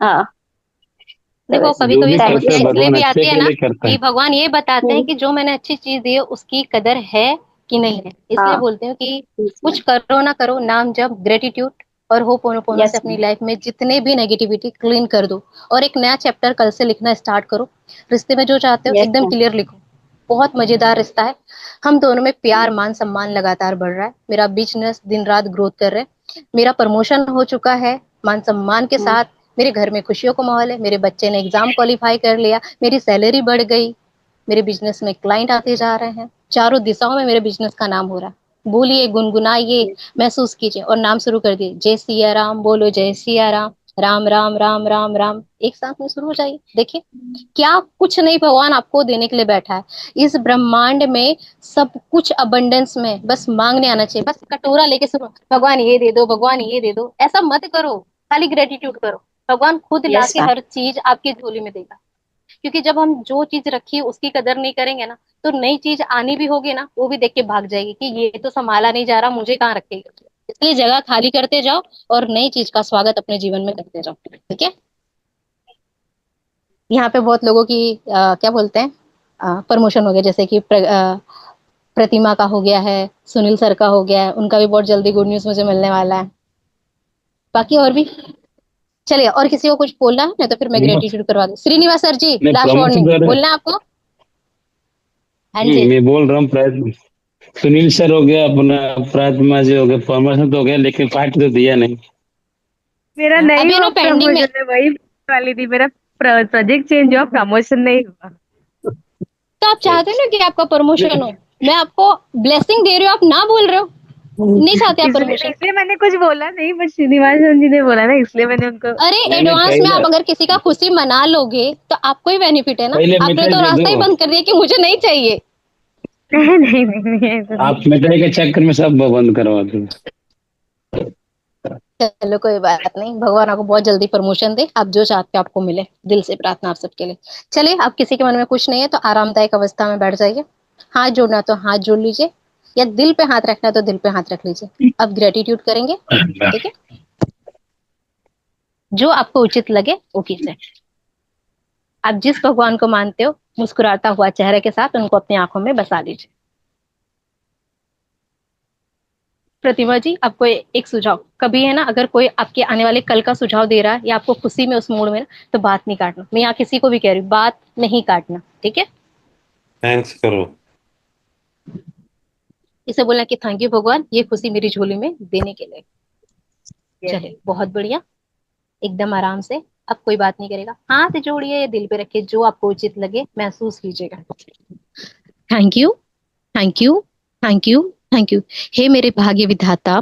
हाँ। तो देखो, बस कभी जो कभी भी करता समस्या है इसलिए भगवान भी अच्छे आती है के ना, लिए करता कि है। भगवान ये बताते हैं कि जो मैंने अच्छी चीज दी है उसकी कदर है कि नहीं है। इसलिए हाँ। बोलते हैं कि कुछ करो ना करो, नाम जब ग्रेटिट्यूड और होपोनोपोनो से यस अपनी लाइफ में जितने भी नेगेटिविटी क्लीन कर दो, और एक नया चैप्टर कल से लिखना स्टार्ट करो। रिश्ते में जो चाहते हो यस एकदम मैम। क्लियर लिखो। बहुत मजेदार रिश्ता है। हम दोनों में प्यार मान सम्मान लगातार बढ़ रहा है। मेरा बिजनेस दिन रात ग्रोथ कर रहे हैं। मेरा प्रमोशन हो चुका है मान सम्मान के साथ। मेरे घर में खुशियों का माहौल है। मेरे बच्चे ने एग्जाम क्वालिफाई कर लिया, मेरी सैलरी बढ़ गई, मेरे बिजनेस में क्लाइंट आते जा रहे हैं, चारों दिशाओं में मेरे बिजनेस का नाम हो रहा है। बोलिए, गुनगुनाइए, महसूस कीजिए और नाम शुरू कर दिए। जय सिया राम बोलो, जय सिया राम, राम राम राम राम राम, एक साथ में शुरू हो जाइए। देखिए, क्या कुछ नहीं भगवान आपको देने के लिए बैठा है इस ब्रह्मांड में। सब कुछ अबंडेंस में, बस मांगने आना चाहिए। बस कटोरा लेके शुरू, भगवान ये दे दो, भगवान ये दे दो, ऐसा मत करो। खाली ग्रेटिट्यूड करो, भगवान खुद यस लाके मैम। हर चीज आपकी झोली में देगा। क्योंकि जब हम जो चीज रखी है उसकी कदर नहीं करेंगे ना, तो नई चीज आनी भी होगी ना, वो भी देख के भाग जाएगी कि ये तो संभाला नहीं जा रहा, मुझे कहाँ रखेगा। इसलिए जगह खाली करते जाओ और नई चीज का स्वागत अपने जीवन में करते जाओ, ठीक है। यहाँ पे बहुत लोगों की क्या बोलते हैं प्रमोशन हो गया, जैसे कि प्रतिमा का हो गया है, सुनील सर का हो गया है, उनका भी बहुत जल्दी गुड न्यूज मुझे मिलने वाला है। बाकी और भी, चलिए और किसी को कुछ बोलना है नहीं तो फिर मैं ग्रेटिट्यूड करवा दूं। श्रीनिवास सर जी, लास्ट वार्निंग बोलना है आपको। हाँ जी, मैं बोल रहा हूँ सुनील सर हो गया, अपना प्रतिमा जी हो गया, प्रमोशन तो हो गया, लेकिन पार्टी तो दिया नहीं। मेरा नहीं अभी हुआ ना पेंडिंग में प्रमोशन, वही वाली थी, मेरा प्रोजेक्ट चेंज हुआ, प्रमोशन नहीं हुआ। तो आप चाहते हो ना कि आपका प्रमोशन हो, मैं आपको ब्लेसिंग दे रही हूँ, आप ना बोल रहे हो, नहीं चाहते आप प्रमोशन। इसलिए मैंने कुछ बोला नहीं, बट श्रीनिवास जी ने बोला ना, इसलिए मैंने उनको। अरे एडवांस में आप अगर किसी का खुशी मना लोगे तो आपको ही बेनिफिट है ना। आपने तो रास्ता ही बंद कर दिया कि मुझे नहीं चाहिए। नहीं, आप मिठाई के चक्कर में सब बंद करवा दो। चलो कोई बात नहीं, भगवान आपको बहुत जल्दी प्रमोशन दे, आप जो चाहते हो आपको मिले, दिल से प्रार्थना आप सबके लिए। चलिए, अब किसी के मन में कुछ नहीं है तो आरामदायक अवस्था में बैठ जाइए। हाथ जोड़ना तो हाथ जोड़ लीजिए, या दिल पे हाथ रखना तो दिल पे हाथ रख लीजिए। अब ग्रेटिट्यूड करेंगे, ठीक है, जो आपको उचित लगे वो कीजिए। आप जिस भगवान को मानते हो, मुस्कुराता हुआ चेहरे के साथ उनको अपनी आंखों में बसा लीजिए। प्रतिमा जी, आपको एक सुझाव, कभी है ना, अगर कोई आपके आने वाले कल का सुझाव दे रहा है या आपको खुशी में उस मूड में ना, तो बात नहीं काटना। मैं यहाँ किसी को भी कह रही हूँ, बात नहीं काटना, ठीक है। थैंक्स करो, इसे बोलना कि थैंक यू भगवान, ये खुशी मेरी झोली में देने के लिए। चलिए, बहुत बढ़िया, एकदम आराम से। अब कोई बात नहीं करेगा, हाथ जोड़िए, दिल पे रखिए, जो आपको उचित लगे महसूस कीजिएगा। Thank you, thank you, thank you, thank you. हे मेरे भाग्य विधाता,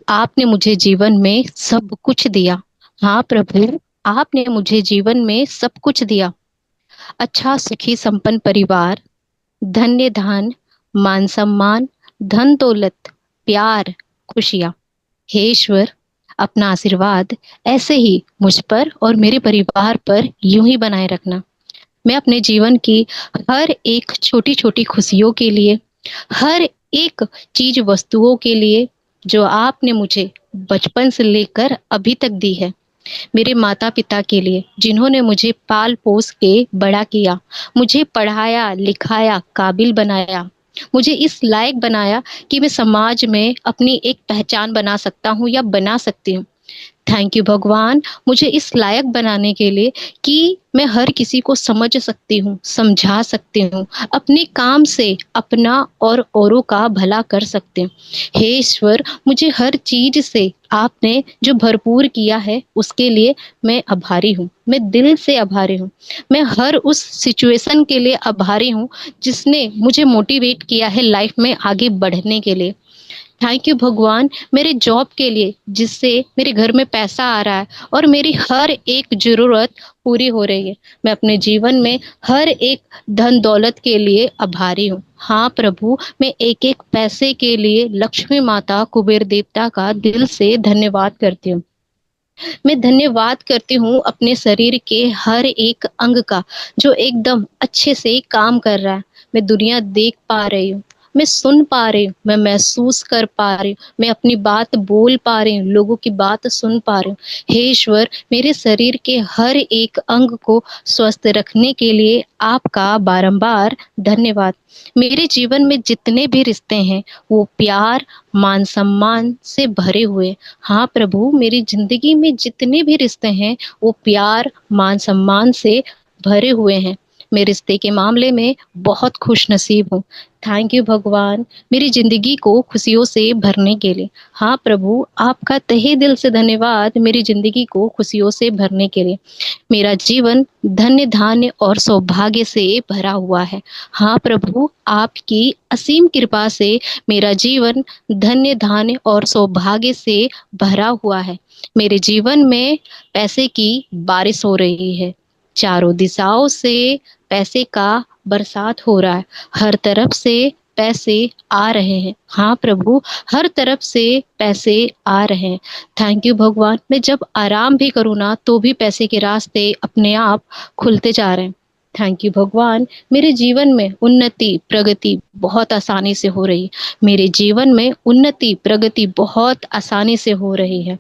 आपने मुझे जीवन में सब कुछ दिया। हाँ प्रभु, आपने मुझे जीवन में सब कुछ दिया। अच्छा सुखी संपन्न परिवार, धन्य धन, मान सम्मान, धन दौलत, प्यार, खुशियाँ। हे ईश्वर, अपना आशीर्वाद ऐसे ही मुझ पर और मेरे परिवार पर यूं ही बनाए रखना। मैं अपने जीवन की हर एक छोटी छोटी खुशियों के लिए, हर एक चीज वस्तुओं के लिए जो आपने मुझे बचपन से लेकर अभी तक दी है, मेरे माता पिता के लिए जिन्होंने मुझे पाल पोस के बड़ा किया, मुझे पढ़ाया लिखाया, काबिल बनाया, मुझे इस लायक बनाया कि मैं समाज में अपनी एक पहचान बना सकता हूँ या बना सकती हूँ। थैंक यू भगवान, मुझे इस लायक बनाने के लिए कि मैं हर किसी को समझ सकती हूँ, समझा सकती हूँ, अपने काम से अपना और औरों का भला कर सकती हूँ। हे ईश्वर, मुझे हर चीज से आपने जो भरपूर किया है उसके लिए मैं आभारी हूँ, मैं दिल से आभारी हूँ। मैं हर उस सिचुएशन के लिए आभारी हूँ जिसने मुझे मोटिवेट किया है लाइफ में आगे बढ़ने के लिए। थैंक यू भगवान, मेरे जॉब के लिए जिससे मेरे घर में पैसा आ रहा है और मेरी हर एक जरूरत पूरी हो रही है। मैं अपने जीवन में हर एक धन दौलत के लिए आभारी हूँ। हाँ प्रभु, मैं एक एक पैसे के लिए लक्ष्मी माता कुबेर देवता का दिल से धन्यवाद करती हूँ। मैं धन्यवाद करती हूँ अपने शरीर के हर एक अंग का जो एकदम अच्छे से काम कर रहा है। मैं दुनिया देख पा रही हूँ, मैं सुन पा रही हूँ, मैं महसूस कर पा रही हूँ, मैं अपनी बात बोल पा रही हूँ, लोगों की बात सुन पा रही हूँ। हे ईश्वर, मेरे शरीर के हर एक अंग को स्वस्थ रखने के लिए आपका बारंबार धन्यवाद। मेरे जीवन में जितने भी रिश्ते हैं वो प्यार मान सम्मान से भरे हुए। हाँ प्रभु, मेरी जिंदगी में जितने भी रिश्ते हैं वो प्यार मान सम्मान से भरे हुए हैं। मैं रिश्ते के मामले में बहुत खुश नसीब हूँ। थैंक यू भगवान, मेरी जिंदगी को खुशियों से भरने के लिए। हाँ प्रभु, आपका तहे दिल से धन्यवाद मेरी जिंदगी को खुशियों से भरने के लिए। मेरा जीवन धन्य धान्य और सौभाग्य से भरा हुआ है। हाँ प्रभु, आपकी असीम कृपा से मेरा जीवन धन्य धान्य और सौभाग्य से भरा हुआ है। मेरे जीवन में पैसे की बारिश हो रही है, चारों दिशाओं से पैसे का बरसात हो रहा है, हर तरफ से पैसे आ रहे हैं। हाँ प्रभु, हर तरफ से पैसे आ रहे हैं। थैंक यू भगवान, मैं जब आराम भी करूँ ना तो भी पैसे के रास्ते अपने आप खुलते जा रहे हैं। थैंक यू भगवान, मेरे जीवन में उन्नति प्रगति बहुत आसानी से हो रही है। मेरे जीवन में उन्नति प्रगति बहुत आसानी से हो रही है।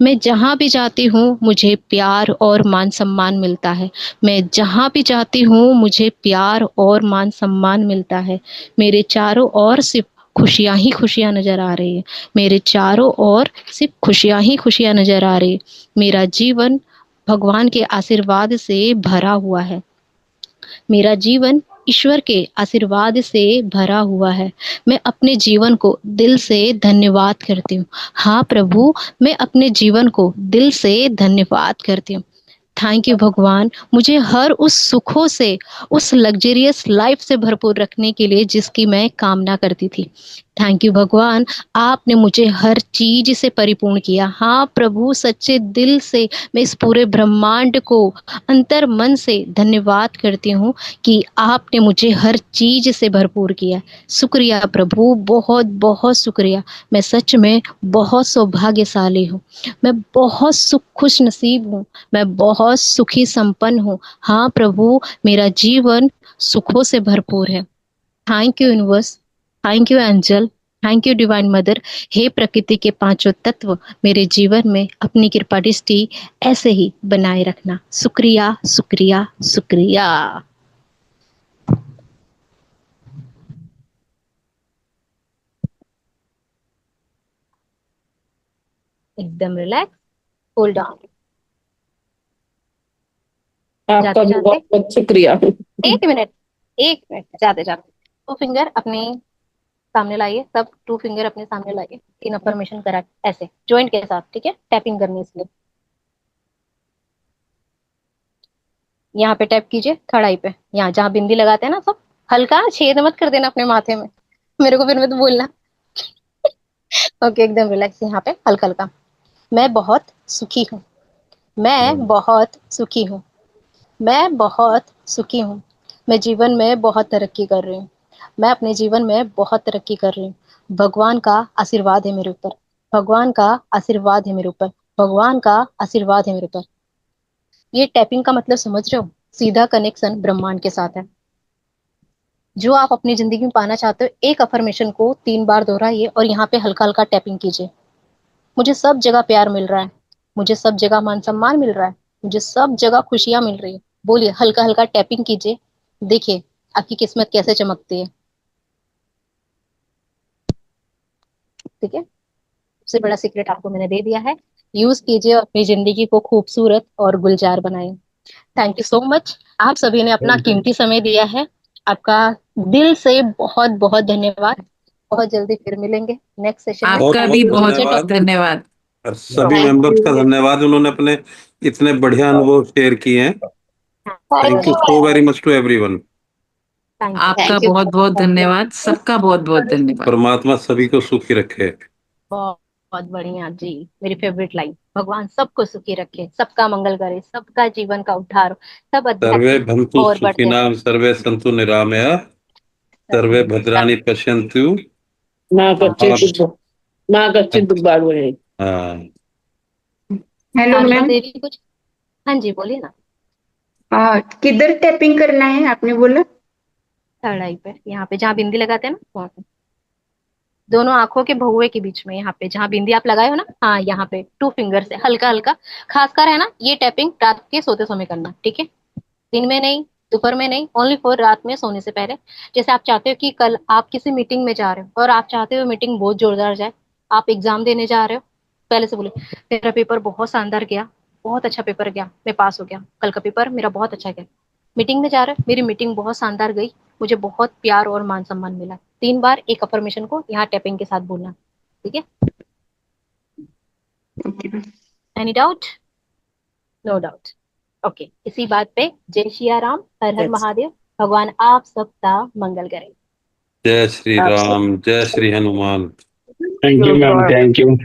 मैं जहाँ भी जाती हूँ मुझे प्यार और मान सम्मान मिलता है। मैं जहाँ भी जाती हूँ मुझे प्यार और मान सम्मान मिलता है। मेरे चारों ओर सिर्फ खुशियाँ ही खुशियाँ नजर आ रही है। मेरे चारों ओर सिर्फ खुशियाँ ही खुशियाँ नजर आ रही है। मेरा जीवन भगवान के आशीर्वाद से भरा हुआ है। मेरा जीवन ईश्वर के आशीर्वाद से भरा हुआ है। मैं अपने जीवन को दिल से धन्यवाद करती हूँ। हाँ प्रभु, मैं अपने जीवन को दिल से धन्यवाद करती हूँ। थैंक यू भगवान, मुझे हर उस सुखों से, उस लग्जरियस लाइफ से भरपूर रखने के लिए जिसकी मैं कामना करती थी। थैंक यू भगवान, आपने मुझे हर चीज से परिपूर्ण किया। हाँ प्रभु, सच्चे दिल से मैं इस पूरे ब्रह्मांड को अंतर मन से धन्यवाद करती हूँ कि आपने मुझे हर चीज से भरपूर किया। शुक्रिया प्रभु, बहुत बहुत शुक्रिया। मैं सच में बहुत सौभाग्यशाली हूँ। मैं बहुत खुश नसीब हूँ। मैं बहुत सुखी संपन्न हूँ। हाँ प्रभु, मेरा जीवन सुखों से भरपूर है। Thank you universe, thank you angel, thank you divine mother. हे प्रकृति के पांचों तत्व, मेरे जीवन में अपनी कृपा दृष्टि ऐसे ही बनाए रखना। शुक्रिया शुक्रिया शुक्रिया। एकदम रिलैक्स, कूल डाउन। आपका भी बहुत बहुत शुक्रिया। एक मिनट जाते जाते 2 फिंगर अपने सामने लाइए। सब 2 फिंगर अपने सामने लाइए। 3 अफर्मेशन करा ऐसे जॉइंट के साथ, ठीक है? टैपिंग करनी इसलिए। यहाँ पे टैप कीजिए खड़ाई पे, यहाँ जहाँ बिंदी लगाते हैं ना, सब हल्का छेद मत कर देना अपने माथे में, मेरे को फिर मत बोलना। ओके, एकदम रिलैक्स। यहाँ पे हल्का हल्का। मैं बहुत सुखी हूँ। मैं बहुत सुखी हूँ। मैं बहुत सुखी हूँ। मैं जीवन में बहुत तरक्की कर रही हूँ। मैं अपने जीवन में बहुत तरक्की कर रही हूँ। भगवान का आशीर्वाद है मेरे ऊपर। भगवान का आशीर्वाद है मेरे ऊपर। भगवान का आशीर्वाद है मेरे ऊपर। ये टैपिंग का मतलब समझ रहे हो? सीधा कनेक्शन ब्रह्मांड के साथ है। जो आप अपनी जिंदगी में पाना चाहते हो, एक अफर्मेशन को 3 बार दोहराइए और यहाँ पे हल्का हल्का टैपिंग कीजिए। मुझे सब जगह प्यार मिल रहा है। मुझे सब जगह मान सम्मान मिल रहा है। मुझे सब जगह खुशियां मिल रही है। बोलिए, हल्का हल्का टैपिंग कीजिए। देखिए आपकी किस्मत कैसे चमकती है। ठीक है, सबसे बड़ा सीक्रेट आपको मैंने दे दिया है। यूज कीजिए और अपनी जिंदगी को खूबसूरत और गुलजार बनाए। Thank you so much. आप सभी ने अपना कीमती समय दिया है। आपका दिल से बहुत बहुत धन्यवाद। बहुत जल्दी फिर मिलेंगे नेक्स्ट सेशन में। आपका भी बहुत बहुत धन्यवाद। और सभी मेंबर्स का धन्यवाद, उन्होंने अपने इतने बढ़िया अनुभव शेयर किए हैं। Thank you so very much to everyone. आपका बहुत बहुत धन्यवाद। सबका बहुत बहुत धन्यवाद। परमात्मा सभी को सुखी रखे। बहुत बढ़िया जी। मेरी फेवरेट लाइन, भगवान सबको सुखी रखे, सबका मंगल करे, सबका जीवन का उद्धार हो, सब सर्वे भंतु और बढ़ते सुखिनाम, सर्वे संतु निरामया, सर्वे भद्राणि पश्यन्तु माँ कच्चे दुर्भाग्य बने। हाँ, हेलो मैम। देवी कुछ, हाँ जी बोलिए ना। किधर टैपिंग करना है आपने बोला? थर्ड पे, यहाँ पे जहाँ बिंदी लगाते हैं ना, वहाँ पे दोनों आंखों के भौवे के बीच में, यहाँ पे जहाँ बिंदी आप लगाए हो ना, हाँ यहाँ पे 2 फिंगर से हल्का हल्का। खासकर है ना, ये टैपिंग रात के सोते समय करना, ठीक है? दिन में नहीं, दोपहर में नहीं, ओनली फॉर रात में सोने से पहले। जैसे आप चाहते हो कि कल आप किसी मीटिंग में जा रहे हो और आप चाहते हो मीटिंग बहुत जोरदार जाए, आप एग्जाम देने जा रहे हो, पहले से बोले मेरा पेपर बहुत शानदार गया, बहुत अच्छा पेपर गया, मैं पास हो गया, कल का पेपर मेरा बहुत अच्छा गया। मीटिंग में जा रहे हो, मेरी मीटिंग बहुत शानदार गई, मुझे बहुत प्यार और मान सम्मान मिला। 3 बार एक अफर्मेशन को यहाँ टैपिंग के साथ बोलना, ठीक है? Any doubt? No doubt. Okay, इसी बात पे जय श्री राम, हर हर महादेव। भगवान आप सबका मंगल करे। जय श्री राम, जय Shri Hanuman. Thank you ma'am, thank you.